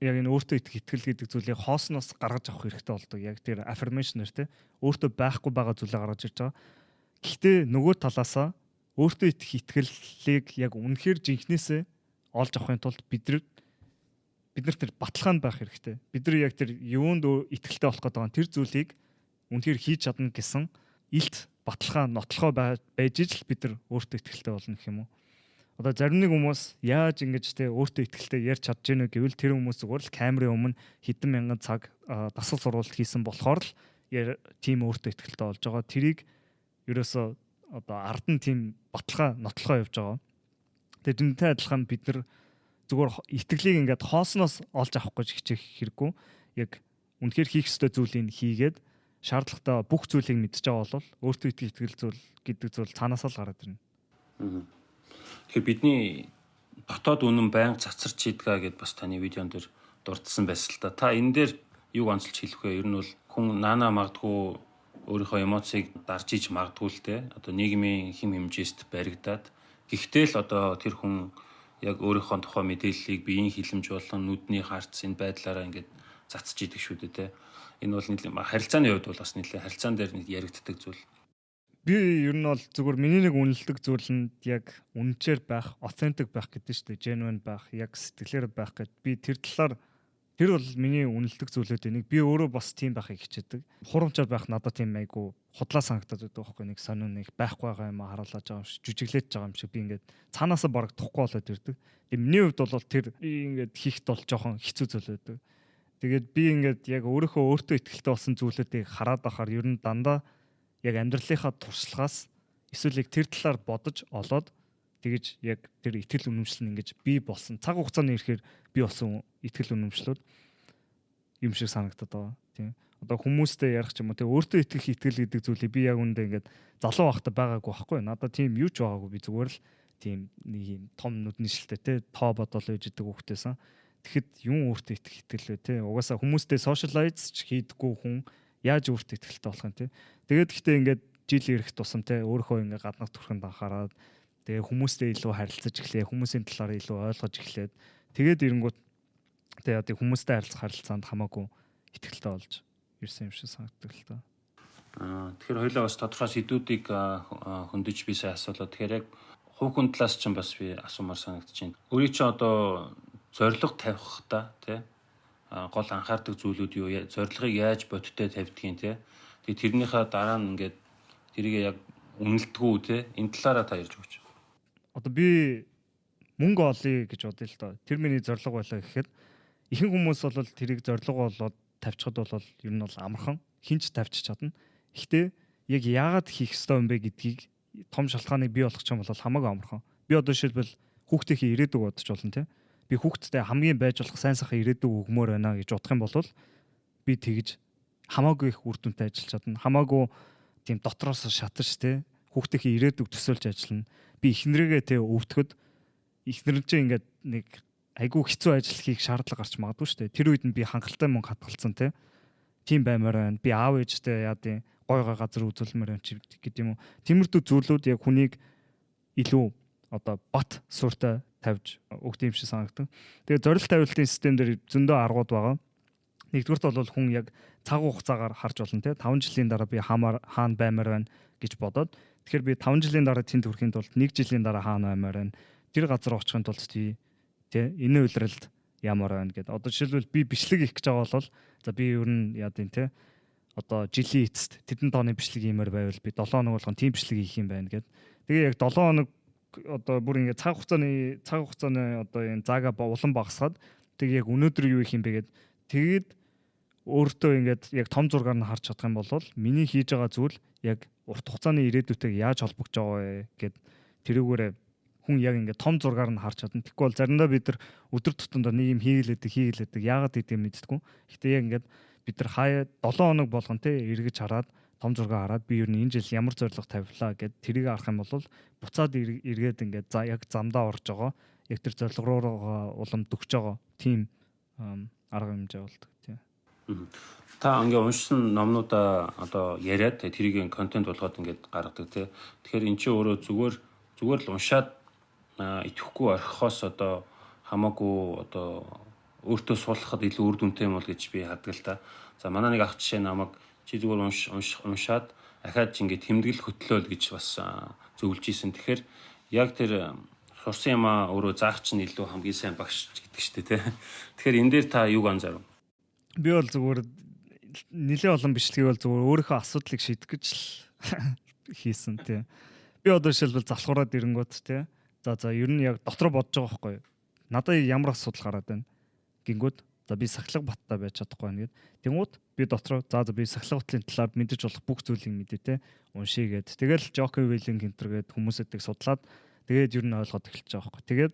яг энэ өөртөө итгэл гэдэг зүйлийг хоосноос гаргаж авах хэрэгтэй болдог. Яг тэр affirmation-ээр те өөртөө байхгүй байгаа зүйлээ гаргаж ирж байгаа. Гэхдээ нөгөө талаасаа өөртөө итгэх итгэлийг яг үнэхээр жинхнээсээ олж авахын тулд бид нар бид нар тэр баталгаанд байх хэрэгтэй. Бид нар яг тэр юунд итгэлтэй болох гэдэг нь тэр зүйлийг үнэхээр хийж чадна гэсэн илт баталгаа нотлохоо байж ижил бид нар өөртөө итгэлтэй болно гэх юм уу. Одоо зарим нэг хүмүүс яаж ингэж те өөртөө итгэлтэй ярьж чадж гэнэ гэвэл тэр хүмүүс зүгээр л камерын өмнө хэдэн мянган цаг дасгал сургалт хийсэн болохоор л тийм өөртөө итгэлтэй болж байгаа. Тэрийг ерөөсөө одоо ард нь тийм баталгаа нотлохоо явж байгаа. Тэгээд энэтэй адилхан бид нар зүгээр итгэлийг ингээд хоосноос олж авах гэж хичээх хэрэггүй. Яг үнэхээр хийх ёстой зүйлийг хийгээд шаардлагатай бүх зүйлийг мэдж байгаа бол өөртөө итгэл зүйл гэдэг зүйл цаанаасаа л гараад ирнэ. Тэгэхээр бидний дотоод үнэн байнга цацарч ийдгаа гэд бас таны видеон дээр дурдсан байсан л та. Та энэ дээр юг онцолж хэлэх вэ? Ер нь бол хүн наана магадгүй өөрийнхөө эмоцийг дарж иж магадгүй л те. Одоо нийгмийн хэм хэмжээст баригдаад гэхдээ л одоо тэр хүн яг өөрийнхөө тухай мэдээллийг биеийн хилэмж болон нүдний харц энэ байдлаараа ингээд цацж идэг шүү дээ те. Энэ бол харилцааны хувьд бол бас нэлээд харилцаан дээр нэг яригддаг зүйл. Би ер нь бол зүгээр миний нэг үнэлдэг зүйл нь яг үнэнчээр байх, authentic байх гэдэг шүү дээ. Genuine байх, яг сэтгэлээр байх гэд би тэр талаар тэр бол миний үнэлдэг зүйлүүд энийг би өөрөө бас тийм байхыг хичээдэг. Хурамчаар байх надад тийм айгу худлаа санагдаад байдаг байхгүй нэг сонио нэг байхгүй байгаа юм харуулж байгаа юм шиг жүжиглэж байгаа юм шиг би ингээд цаанаасаа бараг тухгүй болоод ирдэг. Тэгээ миний хувьд бол тэр ингээд хийхт бол жоохон хэцүү зүйл байдаг. Тэгээд би ингээд яг өөртөө ихтэй болсон зүйлүүдийг хараад байхаар ер нь дандаа яг амьдралынхаа туршлагаас эсвэл яг тэр талаар бодож олоод тэгэж яг тэр итгэл үнэмшил нь ингэж бий болсон. Цаг хугацааны ирэхээр бий болсон итгэл үнэмшлүүд юм шиг санагдаад байгаа. Тийм. Одоо хүмүүстэй ярих ч юм уу тэг өөртөө итгэх итгэл гэдэг зүйлийг би яг үндэ ингээд залуу байхдаа байгаагүй байхгүй. Надад тийм юу ч байгаагүй. Би зүгээр л тийм нэг юм том нүдний шилтэй те тоо бодол байж идэг хүүхдээсэн. Тэгэхэд юм өөртөө итгэх итгэл вэ те. Угаасаа хүмүүстэй socialize ч хийдэггүй хүн яаж өөртөө итгэлтэй болох юм те. Тэгээд гэхдээ ингээд жил ирэх тусам те өөрөө ингээд гаднах төрхөнд анхаарад тэгээ хүмүүстэй илүү харилцаж эхлэе, хүмүүсийн талаар илүү ойлгож эхлээд тэгээд ирэнгүүт тэгээ хүмүүстэй харилцаанд хамаагүй итгэлтэй болж ирсэн юм шиг санагддаг л та. Тэгэхээр хоёлаа бас тодорхой сэдвүүдийг хөндөж би сайн асуулаа. Тэгэхээр яг хувь хүн талаас ч бас би асуумаар санагдаж байна. Өөрийн чинь одоо зорилго тавихта тий гол анхаардаг зүйлүүд юу? Зорилгыг яаж бодиттой тавьдгийг тий. Тэгээ тэрнийхээ дараа нь ингээд тэрийг яг үнэлдэггүй тий. Энэ талаараа та ярьж өгч. Одоо би мөнгө олъё гэж бодъё л доо. Тэр миний зорилго байлаа гэхэд ихэнх хүмүүс бол тэрийг зорилго болоод тавьчихад бол ер нь бол амархан хинч тавьчих чадна. Гэхдээ яг яагаад хийх ёстой юм бэ гэдгийг том шалтгааныг бий болгох юм бол хамаагүй амархан. Би одоо жишээлбэл хүүхдийнхээ ирээдүг бодож болно тий. Би хүүхдтэй хамгийн байж болох сайн сайхан ирээдүг өгмөр байна гэж бодох юм бол би тэгж хамаагүй их үр дүнтэй ажиллаж чадна. Хамаагүй тийм дотроос шатарч тий хүүхдийнхээ ирээдүг төсөөлж ажиллана. Би эхнэрээгээ тий өвтгöd эхнэр чинь ингээд нэг айгүй хэцүү ажил хийх шаардлага гарч магадгүй шүү дээ. Тэр үед нь би хангалттай мөнгө хатгалцсан тий. Тийм баймаар байна. Би аав ээжтэй яа тийм гой газар үзүүлмээр юм чи гэдэг юм уу. Тиймэрхүү зүйлүүд яг хүнийг илүү одоо бат сууртай тавьж өгд юм шиг санагдав. Тэгээ зорилт тавилтын систем дээр зөндөө аргууд байгаа. Нэгдүгürt бол хүн яг цаг хугацаагаар харж болно те 5 жилийн дараа би хаана баймаар байна гэж бодоод тэгэхээр би 5 жилийн дараа тэнд хүрэхийн тулд 1 жилийн дараа хаана баймаар байна. Тэр газар очихын тулд тий те энэ үйлрэлд ямар байна гэдэг. Одоо жишээлбэл би бичлэг хийх гэж байгаа бол за би ер нь яа гэв те одоо жилийн эцэст тэдэн тооны бичлэг хиймээр байвал би 7 хоног болгон тийм бичлэг хийх юм байна гэд. Тэгээ яг 7 хоног одоо бүр ингээд цаг хугацааны одоо энэ заага улам багасгаад тэгээ яг өнөөдөр юу хийх юм бэ гэд тэгээд өөртөө ингээд яг том зургаар нь харж чадах юм бол миний хийж байгаа зүйл яг урт хугацааны ирээдүйтэйг яаж холбогдож байгаа вэ гэд тэрүүгээрээ хүн яг ингээд том зургаар нь харж чадна. Тэгэхгүй бол заримдаа бид нар өдөр тутамдаа нэг юм хийлээдэг яагаад гэдэг мэддэггүй. Гэтэ яг ингээд бид нар хаяа 7 хоног болгон те эргэж хараад том зураг хараад би ер нь энэ жил ямар зорилго тавилаа гэд тэрийг харах юм бол буцаад эргээд ингээд яг замдаа орж байгаа. Яг тэр зорилго руу улам дөгж байгаа. Тийм арга хэмжээ болдог тийм. Та ингээ уншсан номнуудаа одоо яриад тэрийг контент болгоод ингээд гаргадаг тий. Тэгэхээр эн чинь өөрөө зүгээр л уншаад итгэхгүй орхихоос одоо хамаагүй одоо өөртөө суулгахад илүү үр дүнтэй юм бол гэж би хаддаг л та. За манай нэг ах жишээ намайг чи зүгээр уншаад ахаад чи ингээд тэмдэглэл хөтлөөл гэж бас зөвлөж ийсэн. Тэгэхээр яг тэр сурсан юмаа өөрөө заах чинь илүү хамгийн сайн багш гэдэг шүү дээ, тий. Тэгэхээр энэ дээр та юуг анзаарав? Би бол зүгээр нэлээд олон бичлэгийг бол зүгээр өөрийнхөө асуудлыг шийдэх гэж л хийсэн тий. Би одоо жишээлбэл завхараад ирэнгүүт тий. За ер нь яг дотор бодож байгаа байхгүй юу? Надад ямар асуудал гараад байна? Гингүүд за би сахилга баттай байж чадахгүй байна гэд. Тэнгүүд би дотор за би сахилга батлын талаар мэдэж болох бүх зүйлийг мэдээ те. Уншия гэд. Тэгэл Жокин Виллинг хинтер гэд хүмүүсэдийг судлаад тэгээд ер нь ойлгоод эхэлж байгаа байхгүй. Тэгээд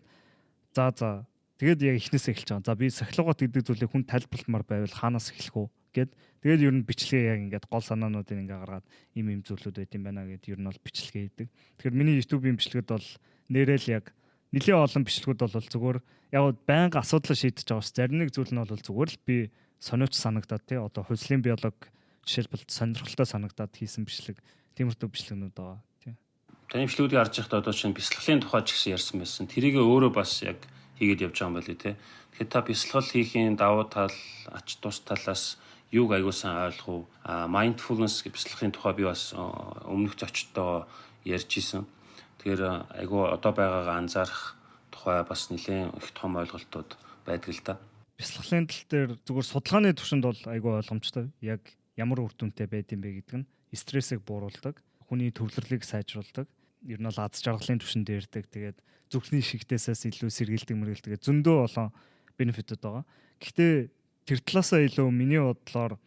за тэгээд яг эхнээсээ эхэлж байгаа. За би сахилга бат гэдэг зүйлийг хүн тайлбарламар байвал хаанаас эхлэх үү гэд. Тэгээд ер нь бичлэгээ яг ингээд гол санаануудыг ингээ гаргаад им зүйлүүд байт юм байна гэд ер нь бол бичлэгээ хийдэг. Тэгэхээр миний YouTube-ийн бичлэгүүд бол нэрэл яг нэлээд олон бичлэгүүд бол зүгээр яг байнга асуудал шийдэж байгаа ш. Зарим нэг зүйл нь бол зүгээр л би сониуч санагдаад тий одоо хувьслын биологи жишээлбэл сонирхолтой санагдаад хийсэн бичлэг тиймэрхүү бичлэгнүүд байгаа тий. Таны бичлэгүүдийг харж байхдаа одоо чинь бясалгалын тухай ч гэсэн ярьсан байсан. Тэрийг өөрөө бас яг хийгээд явж байгаа юм байна лээ тий. Тэгэхээр та бясалгал хийхийн давуу тал, ач тус талаас юуг аягуулсан ойлгох уу? Mindfulness гэх бясалгалын тухай би бас өмнөх зочдтой ярьж исэн. Тэгэхээр айгу одоо байгаагаа анзаарах тухай бас нэлээд их том ойлголтууд байдаг л да. Бясалгалын тал дээр зүгээр судалгааны түвшинд бол айгу ойлгомжтой. Яг ямар үр дүнтэй байд юм бэ гэдэг нь стрессийг бууруулдаг, хүний төвлөрлийг сайжруулдаг, ер нь бол аз жаргалын түвшинд дээрдэг. Тэгээд зүрхний шигтээсээс илүү сэргийлдэг мэргэлдэг зөндөө олон бенефитүүд байгаа. Гэхдээ тэр талаасаа илүү миний бодлоор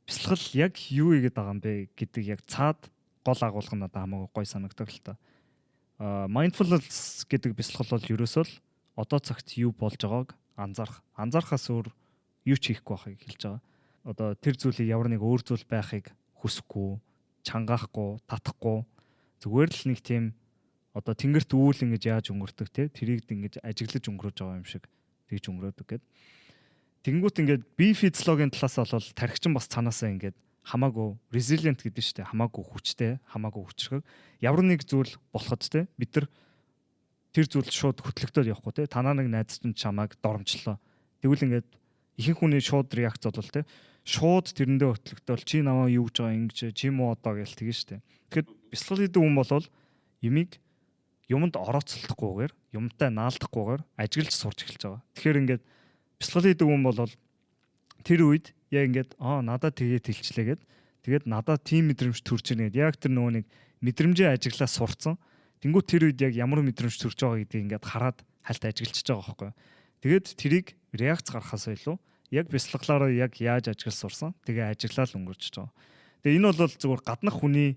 бясалгал яг юу игээд байгаа юм бэ гэдэг яг цаад гол агуулга надад хамаагүй гой санагдаг л та. Mindfulness гэдэг бясалгал бол ерөөсөө л одоо цагт юу болж байгааг анзаарахаас өөр юу ч хийхгүй байхыг хэлж байгаа. Одоо тэр зүйлийг ямар нэг өөр зүйл байхыг хүсэхгүй, чангаахгүй, татахгүй зүгээр л нэг тийм одоо тэнгэрт үүл ингэж яаж өнгөрдөг те тэрийг ингэж ажиглаж өнгөрөөж байгаа юм шиг тэгж өнгөрөөдөг гэд. Тэнгүүт ингээд бие физиологийн талаас бол тархичин бас цаанаасаа ингээд хамаагүй resilient гэдэг нь шүү дээ. Хамаагүй хүчтэй, хамаагүй хүчрэг. Ямар нэг зүйл болоход те бид нар тэр зүйлд шууд хөтлөгдөд явахгүй те. Танаа нэг найз чинь чамайг доромжлоо. Тэгвэл ингээд ихэнх хүний шууд реакц бол те шууд тэрэндээ хөтлөгдөөл чи намаа юу гэж байгаа ингэж чи муу одоо гэж тэгэн шүү дээ. Тэгэхээр бясалгал хийдэг хүн бол юмд орооцолдохгүйгээр, юмтай наалдахгүйгээр ажиглаж сурч эхэлж байгаа. Тэгэхээр ингээд бясалгал хийдэг хүн бол тэр үед яг ингээд надад тэгээд хэлчлээгээд тэгээд надад тийм мэдрэмж төрж ийнэ гэд яг тэр нөгөө нэг мэдрэмжээ ажиглаа сурцсан. Тэнгүү тэр үед яг ямар мэдрэмж төрж байгаа гэдгийг ингээд хараад хальт ажиглчихж байгаа байхгүй. Тэгээд тэрийг реакц гаргахаас илүү яг бясалгалаараа яг яаж ажиглаж сурсан. Тэгээ ажиглаад өнгөрч байгаа. Тэгээ энэ бол зөвхөн гаднах хүний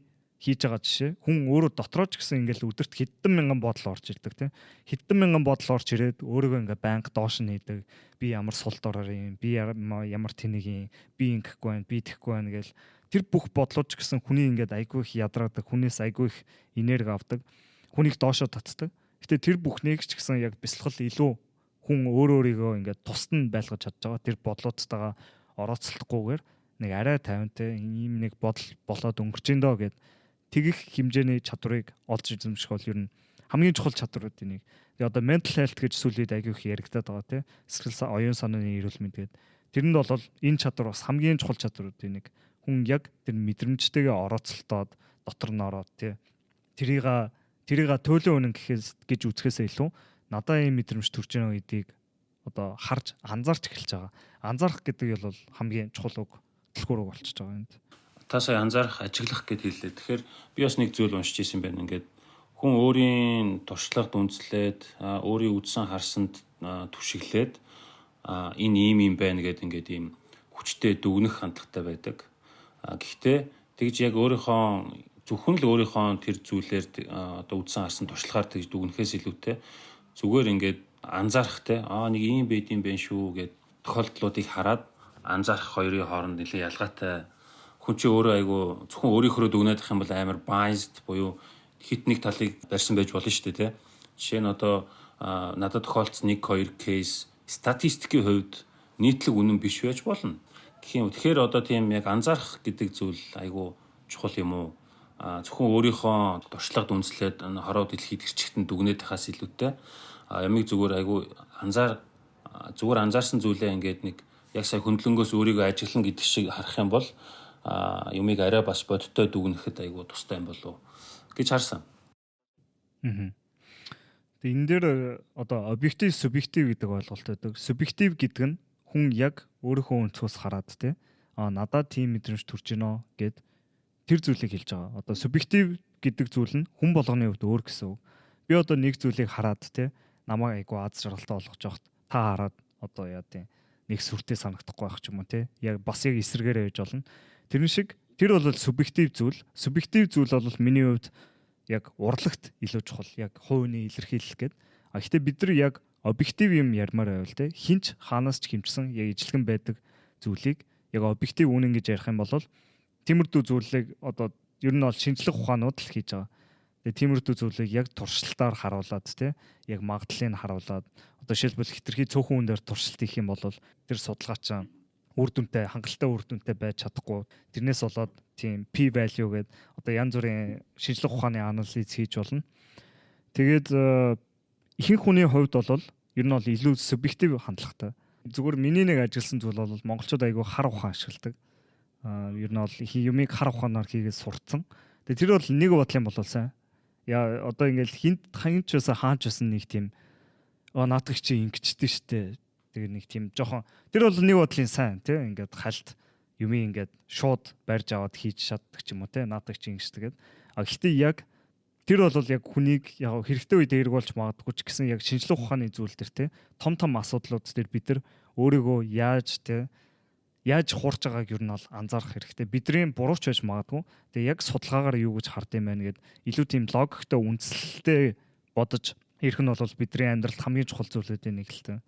хийж байгаа жишээ. Хүн өөрөө дотроо ч гэсэн ингээл өдөрт хэдэн мянган бодол орж ирдэг тийм. Хэдэн мянган бодол орж ирээд өөрийгөө ингээ банк доош нь хийдэг. Би ямар сул дороор юм, би ямар тэнэг юм, би ингэхгүй байна, би тэхгүй байна гэл тэр бүх бодлууд ч гэсэн хүний ингээд айгүй их ядраадаг, хүнээс айгүй их энерги авдаг. Хүнийг доошоо татдаг. Гэтэ тэр бүхнийг ч гэсэн яг бясалгал илүү хүн өөрийгөө ингээд тусад нь байлгаж чадж байгаа. Тэр бодлуудтайгаа орооцолдохгүйгээр нэг арай тайвантай ийм нэг бодол болоод өнгөрч ин доо гэд тэгэх хэмжээний чадварыг олж эзэмших бол ер нь хамгийн чухал чадваруудын нэг. Тэгээ одоо mental health гэж сүлээд айгүй их яригадаад байгаа тийм. Сэтгэл оюун санааны эрүүл мэнд гэдэг. Тэрэнд бол энэ чадвар бас хамгийн чухал чадваруудын нэг. Хүн яг тэр мэдрэмжтэйгээ орооцолтоод дотор нь ороод тийм. Тэрийг төөлөн үнэн гэж үзэхээсээ илүү надаа ийм мэдрэмж төрж байгаа гэдгийг одоо харж анзаарч эхэлж байгаа. Анзаарах гэдэг бол хамгийн чухал үг төлхөөрөг болчихж байгаа юм. Та сая анзаарах, ажиглах гэд хэллээ. Тэгэхээр би бас нэг зүйл уншиж ирсэн байна. Ингээд хүн өөрийн туршлагад үндэслээд, өөрийн үзсэн харсанд түшиглээд энэ ийм байна гэдэг ингээд ийм хүчтэй дүгнэх хандлагатай байдаг. Гэхдээ тэгж яг өөрийнхөө зөвхөн л өөрийнхөө тэр зүйлээр одоо үзсэн харсан туршлагаар тэгж дүгнэхээс илүүтэй зүгээр ингээд анзаарахтай нэг ийм байд юм байна шүү гэд тохиолдлуудыг хараад анзаарах хоёрын хооронд нэлээд ялгаатай. Хүн чи өөрөө айгу зөвхөн өөрийнхөө дүгнээд ах юм бол амар biased буюу хит нэг талыг барьсан байж болно шүү дээ тий. Жишээ нь одоо надад тохиолдсон 1-2 кейс статистикийн хувьд нийтлэг үнэн биш байж болно. Тэгэхээр одоо тийм яг анзаарах гэдэг зүйл айгу чухал юм уу? Зөвхөн өөрийнхөө туршлагад үндэслээд хороо дэлхийд ирчигтэн дүгнээд тахаас илүүтэй ямиг зүгээр айгу зүгээр анзаарсан зүйлээ ингээд нэг яг сая хөндлөнгөөс өөрийгөө ажиглан гэдэг шиг харах юм бол юмыг арай бас бодиттой дүгнэхэд айгу тустай юм болов гэж харсан. Тэгээ энэ дээр одоо объектив, субъектив гэдэг ойлголт байдаг. Субъектив гэдэг нь хүн яг өөрийнхөө өнцгөөс хараад те надад тийм мэдрэмж төрж гинөө гэд тэр зүйлийг хэлж байгаа. Одоо субъектив гэдэг зүйл нь хүн болгоны хувьд өөр гэсэн үг. Би одоо нэг зүйлийг хараад те намайг айгу аз жаргалтай болгож явахт та хараад одоо яа тийм нэг сүртэй санагдахгүй байх ч юм уу те яг бас яг эсэргээрээ байж болно. Тэрэн шиг тэр бол субъектив зүйл. Субъектив зүйл бол миний хувьд яг урлагт илүү чухал. Яг хувийн илэрхийлэл гээд. Гэхдээ бид нар яг объектив юм ярмаар байвал те хинч хаанаас ч хэмжсэн яг ижлэгэн байдаг зүйлийг яг объектив үнэн гэж ярих юм бол тиймэрдүү зүйлийг одоо ер нь бол шинжлэх ухаанууд л хийж байгаа. Тэгээ тиймэрдүү зүйлийг яг туршилтаар харуулад те яг магадлалыг харуулад одоо жишээлбэл хитрхи цөөхөн хүн дээр туршилт хийх юм бол тэр судалгаач үр дүнтэй хангалттай үр дүнтэй байж чадахгүй. Тэрнээс болоод тийм p value гэдэг одоо янз бүрийн шинжлэх ухааны анализ хийж болно. Тэгээд ихэнх хүний хувьд бол ер нь бол илүү субъектив хандлагатай. Зүгээр миний нэг ажилласан зүйл бол монголчууд айгүй хар ухаан ашигладаг. Ер нь бол юмыг хар ухаанаар хийгээд сурцсан. Тэгээд тэр бол нэг бодлын бол сайн. Яа одоо ингээл хинт ч байсан хаач байсан нэг тийм наадах чи ингэчтэй штэ. Тэгээ нэг тийм жоохон тэр бол нэг бодлын сайн тий ингээд хальт юмыг ингээд шууд барьж аваад хийж чаддаг ч юм уу тий наадах чи ингэжтэйгээд. Гэхдээ яг тэр бол яг хүнийг яг хэрэгтэй үед эергүүлж магадгүй ч гэсэн яг шинжлэх ухааны зүйл төр тий том асуудлууд төр бид нар өөрийгөө яаж хуурч байгааг юу нь бол анзаарах хэрэгтэй. Бидний буруу ч байж магадгүй. Тэгээ яг судалгаагаар юу гэж хардсан байна гэд илүү тийм логиктой үндслэлтэй бодож ирэх нь бол бидний амьдралд хамгийн чухал зүйлүүдийн нэг л дээ.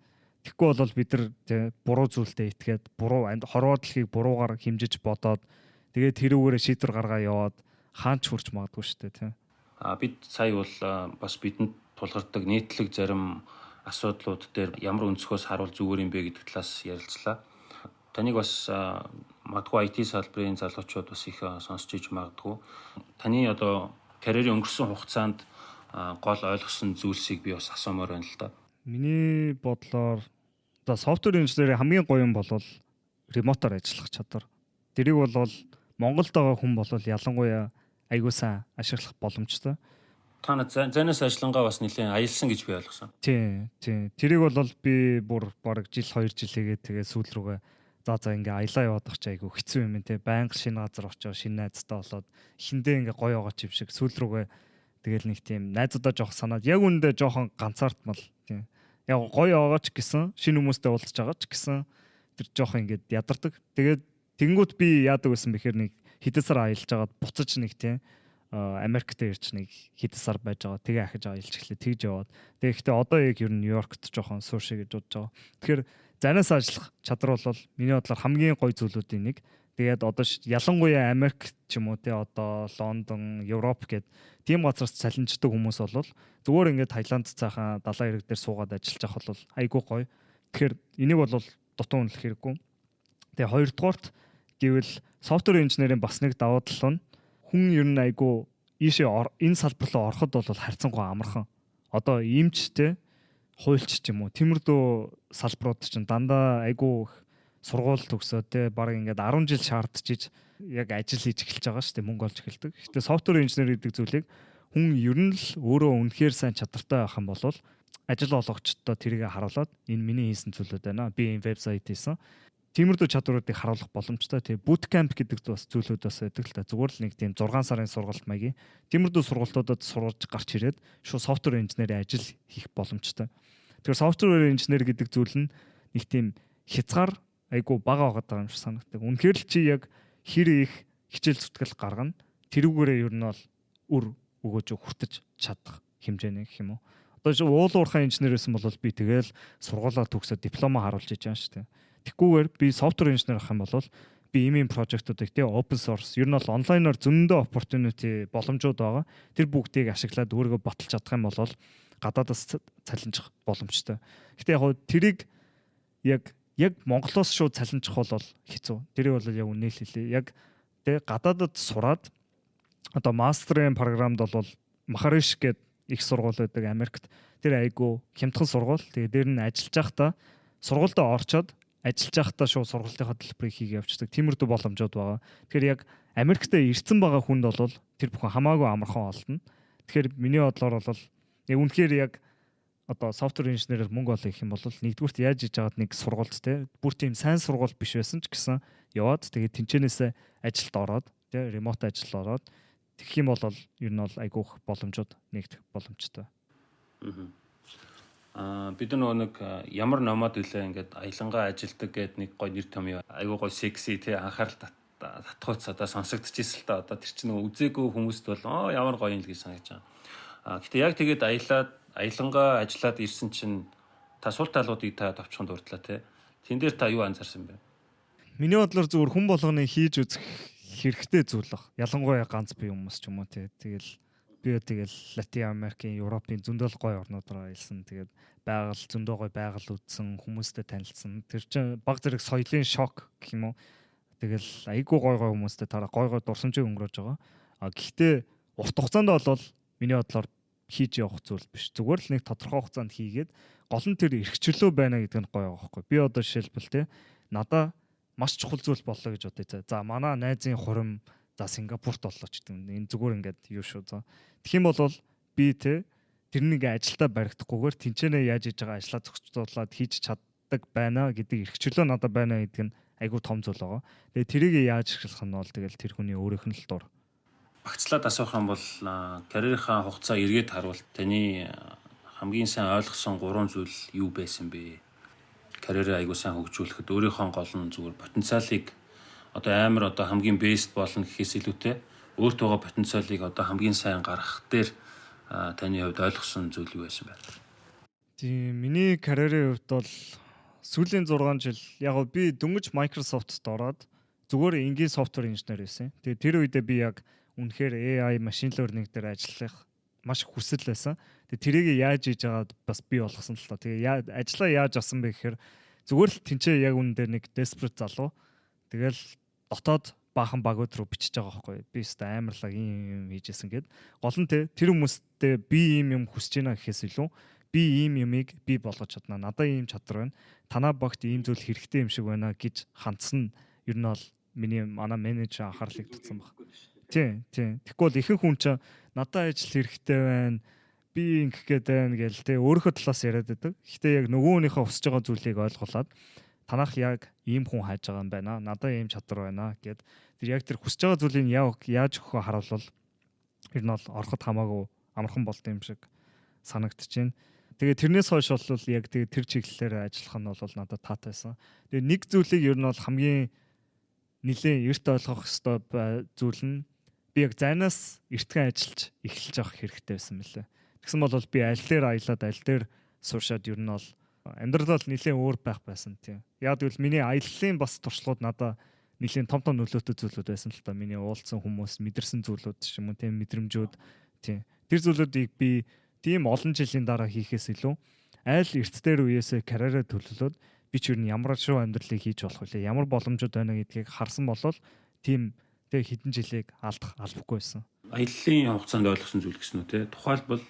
Тэгэхгүй бол бид нар буруу зүйлдээ итгээд буруу хорвоо дэлхийг буруугаар хэмжиж бодоод тэгээд тэрүүгээрээ шийдвэр гаргаа яваад хаанч хүрч магадгүй шүү дээ тий. Бид сая бол бас бидэнд тулгардаг нийтлэг зарим асуудлууд дээр ямар өнцгөөс харуул зүгээр юм бэ гэдэг талаас ярилцлаа. Таныг бас магадгүй IT салбарын залуучууд бас их сонсч иж магадгүй. Таны одоо карьерийн өнгөрсөн хугацаанд гол ойлгосон зүйлсийг би бас асуумаар байна л да. Миний бодлоор за софтвер инженерийн хамгийн гоё юм бол ремотоор ажиллах чадвар. Тэрийг бол Монголд байгаа хүн бол ялангуяа аягүй сайн ашиглах боломжтой. Та зайнаас ажиллангаа бас нэлээд аялсан гэж би ойлгосон. Тийм. Тэрийг бол би бүр бараг жил 2 жил хийгээд тэгээ сүүл рүүгээ за ингээ аялаа яваадах ч айгүй хэцүү юм те. Байнга шинэ газар очоо шинэ найзтай болоод ихэндээ ингээ гоё байгаа ч юм шиг сүүл рүүгээ тэгэл нэг тийм найзуудаа жоох санаад яг үүндээ жоохон ганцаардмал тийм. Яг гоё байгаа ч гэсэн шинэ хүмүүстэй уулзж байгаа ч гэсэн тэр жоохон ингээд ядардаг. Тэгээд тэнгуут би яадаг байсан бэхээр нэг хэдэн сар аялж агаад буцаж нэг тийм Америкт ирж нэг хэдэн сар байж байгаа. Тэгээ ахиж аялж эхлэв тэгж яваад. Тэгэхдээ одоо яг ер нь Нью-Йоркт жоохон сууши гэж бодож байгаа. Тэгэхээр занаас ажиллах чадвар бол миний бодлоор хамгийн гоё зүйлүүдийн нэг. Тэгээд одоо ялангуяа Америк ч юм уу те одоо Лондон, Европ гэд тийм газараас цалинждаг хүмүүс бол зүгээр ингээд Таиланд цаахан далайн эрэг дээр суугаад ажиллаж авах бол айгүй гоё. Тэгэхээр энийг бол дутуу үнэлэх хэрэггүй. Тэгээ хоёрдугаарт гэвэл софтвер инженерийн бас нэг давуу тал нь хүн ер нь айгүй ийшээ энэ салбар руу ороход бол харьцангуй амархан. Одоо иймч те хуульч ч юм уу тиймэрдүү салбарууд чинь дандаа айгүй сургууль төгсөө те баг ингээд 10 жил шаардчихж яг ажил хийж эхэлж байгаа шүү дээ мөнгө олж эхэлдэг. Гэхдээ софтвер инженер гэдэг зүйлийг хүн ер нь л өөрөө үнэхээр сайн чадвартай байх юм бол ажил олгогчдод тэрийг харуулад энэ миний хийсэн зүйлүүд байна. Би энэ вебсайт хийсэн. Тиймэрдүү чадваруудыг харуулах боломжтой. Тэгээ bootcamp гэдэг бас зүйлүүд бас байдаг л та. Зүгээр л нэг тийм 6 сарын сургалт маягийн. Тиймэрдүү сургалтуудад сурвалж гарч ирээд шууд софтвер инженерийн ажил хийх боломжтой. Тэгэхээр софтвер инженер гэдэг зүйл нь нэг тийм хязгаар айгу бага байгаа юм шиг санагддаг. Үнэхээр л чи яг хэр их хичээл зүтгэл гаргана. Тэрүүгээрээ ер нь бол үр өгөөж хүртэж чадах хэмжээний гэх юм уу. Одоо уул уурхай инженер байсан бол би тэгэл сургуулаа төгсөөд диплома харуулж иж байгаа шүү дээ. Тэгхгүйгээр би софтвер инженер ах юм бол би ийм прожектуудыг тий open source ер нь бол онлайнаар зөндөө opportunity боломжууд байгаа. Тэр бүгдийг ашиглаад өөрийгөө баталж чадах юм бол гадаадас цалинжих боломжтой. Гэтэ яг тэрийг яг Монголоос шууд цалинжих бол хэцүү. Тэрийг бол яг үнэ хэлээ. Яг тий гадаадад сураад одоо мастерын програмд бол Махариш гэдэг их сургууль байдаг Америкт. Тэр айгу хямдхан сургууль. Тэгээ дээр нь ажиллаж байхдаа сургуультай орчоод ажиллаж байхдаа шууд сургалтынхаа төлбөрийг хийгээ явчихдаг. Тиймэрдүү боломжууд байгаа. Тэгэхээр яг Америкт ирсэн байгаа хүнд бол тэр бүхэн хамаагүй амархан олдно. Тэгэхээр миний бодлоор бол яг үнэхээр яг одоо софтвер инженерээр мөнгө олох гэх юм бол нэгдүгürt яаж хийж байгаад нэг сургуульд те бүр тийм сайн сургууль биш байсан ч гэсэн яваад тэгээд тэнцэнээсээ ажилд ороод те ремот ажилд ороод тэгэх юм бол ер нь бол айгүйх боломжууд нэгдэх боломжтой. Бид нэг ямар номод үлээ ингээд аялангаа ажилдаг гэд нэг гой нэр том айгүй гой секси тий анхаарал татхууц одоо сонсогдчихсэн л та одоо тэр чинь үзээгүй хүмүүст бол ямар гоё юм л гэж санагдаж байгаа. Гэтэ яг тэгээд аялангаа ажиллаад ирсэн чинь та сул талуудыг та товчхон дурдлаа тий. Тэн дээр та юу анзаарсан бэ? Миний бодлоор зүгээр хүн болгоны хийж үзэх хэрэгтэй зүйл баг. Ялангуяа ганц бие хүмүүс ч юм уу тий. Тэгэл Латин Америкийн, Европын зөндөл гоё орнууд руу аялсан. Тэгээд зөндөө гоё байгаль үзсэн, хүмүүстэй танилцсан. Тэр чинь баг зэрэг соёлын шок гэх юм уу. Тэгэл айгүй гоё хүмүүстэй тараа гоё дурсамжийг өнгөрөөж байгаа. Гэхдээ урт хугацаанд бол миний бодлоор хийж явах зүйл биш. Зүгээр л нэг тодорхой хугацаанд хийгээд гол нь тэр эрхчлөө байна гэдэг нь гоё байгаа байхгүй. Би одоо жишээлбэл те надаа маш чухал зүйл боллоо гэж бодъё. За манай найзын хурим за Сингапурт боллоо ч гэдэг юм. Энэ зүгээр ингээд юу шүү. За тэгэх юм бол би те тэрнийг ажилдаа баригдахгүйгээр тэнцэнэ яаж хийж байгаа ажлаа зохицуулаад хийж чаддаг байна гэдэг эрхчлөө надад байна гэдэг нь айгүй том зүйл байгаа. Тэгээ тэрийг яаж ашиглах нь бол тэгэл тэр хүний өөрийнх нь л дур. Багцлаад асуух юм бол карьерийнхаа хугацаа эргээд харуул таны хамгийн сайн ойлгосон 3 зүйл юу байсан бэ? Карьерээ айгүй сайн хөгжүүлэхэд өөрийнхөө гол нь зүгээр потенциалыг одоо амар одоо хамгийн бест болно гэхээс илүүтэй өөртөө байгаа потенциалыг одоо хамгийн сайн гаргах дээр таны хувьд ойлгосон зүйл юу байсан бэ? Тийм миний карьерийн хувьд бол сүүлийн 6 жил яг би дөнгөж Microsoft-д ороод зүгээр энгийн софтвер инженер байсан. Тэгээ тэр үедээ би яг үнэхээр AI, machine learning дээр ажиллах маш их хүсэл байсан. Тэгээ тэрийг яаж хийж байгаад бас би болгосон л та. Тэгээ ажлаа яаж авсан бэ гэхээр зүгээр л тэнцээ яг үн дээр нэг desperate залуу. Тэгэл дотоод баахан багууд руу бичиж байгаа байхгүй. Би өстой амарлаг юм хийжсэн гэд. Гол нь тэр хүмүүстэй би юм хүсэж байна гэхээс илүү би ийм юмыг би болгож чадна. Надаа ийм чадвар байна. Танаа багт ийм зүйл хэрэгтэй юм шиг байна гэж хандсан ер нь бол манай менежер анхаарлыг татсан баг. Тийм. Тэгэхгүй бол ихэнх хүн чинь надад ажил хэрэгтэй байна. Би ингэх гээд байна гэл тэ өөрийнхөө талаас яриад байдаг. Гэхдээ яг нөгөөнийхөө хүсэж байгаа зүйлийг ойлголоод танах яг ийм хүн хайж байгаа юм байна. Надад ийм чадвар байна гэд тэр яг тэр хүсэж байгаа зүйлийг яаж өгөхөө харуулвал ер нь бол ороход хамаагүй амархан болт юм шиг санагдчихээн. Тэгээ тэрнээс хойш бол яг тэр чиглэлээр ажиллах нь бол надад таатайсан. Тэгээ нэг зүйлийг ер нь бол хамгийн нэлээд эрт ойлгох ёстой зүйл нь би яг зайнаас эртхэн ажиллаж эхэлж авах хэрэгтэй байсан мөлий. Тэгсэн бол би аль дээр аялаад аль дээр суушаад ер нь бол амьдрал бол нэлээд өөр байх байсан тийм. Яг тэгвэл миний аяллалын бас туршлагууд надад нэлээд том нөлөөтэй зүйлүүд байсан л та. Миний уулзсан хүмүүс мэдэрсэн зүйлүүд ч юм уу тийм мэдрэмжүүд тийм. Тэр зүйлүүдийг би тийм олон жилийн дараа хийхээс илүү айл эрт дээр үеэсээ карьераа төлөвлөөд би ч ер нь ямар шүү амьдралыг хийж болох вэ? Ямар боломжууд байна гэдгийг харсан болол тийм тэг хэдэн жилийг алдах албагүй байсан. Аяллаа хугацаанд ойлгосон зүйл гэсэн үү те? Тухайлбал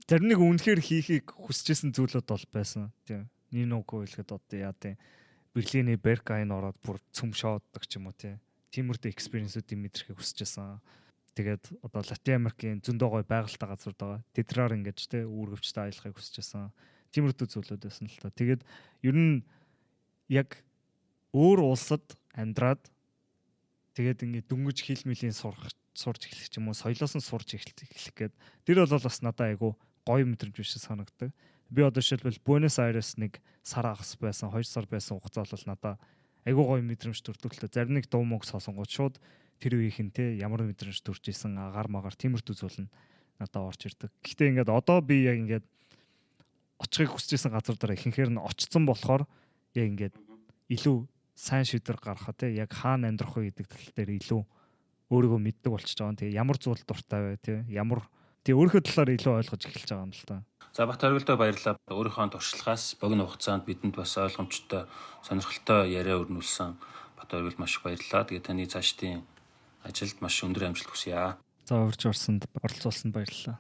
зарим нэг үнэхээр хийхийг хүсэжсэн зүйлүүд бол байсан. Тийм. Нэг үгүй хэлэхэд одоо яа тийм Берлиний Беркайн ороод бүр цөм шооддаг ч юм уу тийм. Тиймэрхүү экспириенсүүдийг мэдрэхийг хүсэжсэн. Тэгээд одоо Латин Америкийн зөндөө гой байгальтай газрууд байгаа. Тэдраар ингэж тийм үүргэвчтэй аялахыг хүсэжсэн. Тиймэрхүү зүйлүүд байсан л та. Тэгээд ер нь яг өөр улсад амьдраад тэгээд ингэ дөнгөж хэл мэлийн сурч эхлэх ч юм уу соёлоос нь сурч эхлэх гээд тэр бол бас надад айгу гоё мэдрэмж биш санагддаг. Би одоо жишээлбэл Буэнос Айрес нэг сар агас байсан, 2 сар байсан хугацаа бол надад айгу гоё мэдрэмж төрдөглөө. Зарим нэг дуу мог сонсонгууд шууд тэр үеийнхэн те ямар мэдрэмж төрж исэн агаар магаар тиймэрхүү зүйл нь надад орж ирдэг. Гэхдээ ингээд одоо би яг ингээд очихыг хүсэжсэн газар дээр ихэнхээр нь очсон болохоор яг ингээд илүү сайн шийдвэр гаргахаа те яг хаана амьдрах вэ гэдэг тал дээр илүү өөрийгөө мэддэг болчихж байгаа. Тэгээ ямар зүйл дуртай вэ те ямар тэгээ өөрийнхөө талаар илүү ойлгож эхэлж байгаа юм л та. За Бат Оргилдоо баярлалаа. Өөрийнхөө туршлагаас богино хугацаанд бидэнд бас ойлгомжтой, сонирхолтой яриа өрнүүлсэн Бат Оргилд маш их баярлалаа. Тэгээ таны цаашдын ажилд маш өндөр амжилт хүсье. За урьж орсонд оролцуулсанд баярлалаа.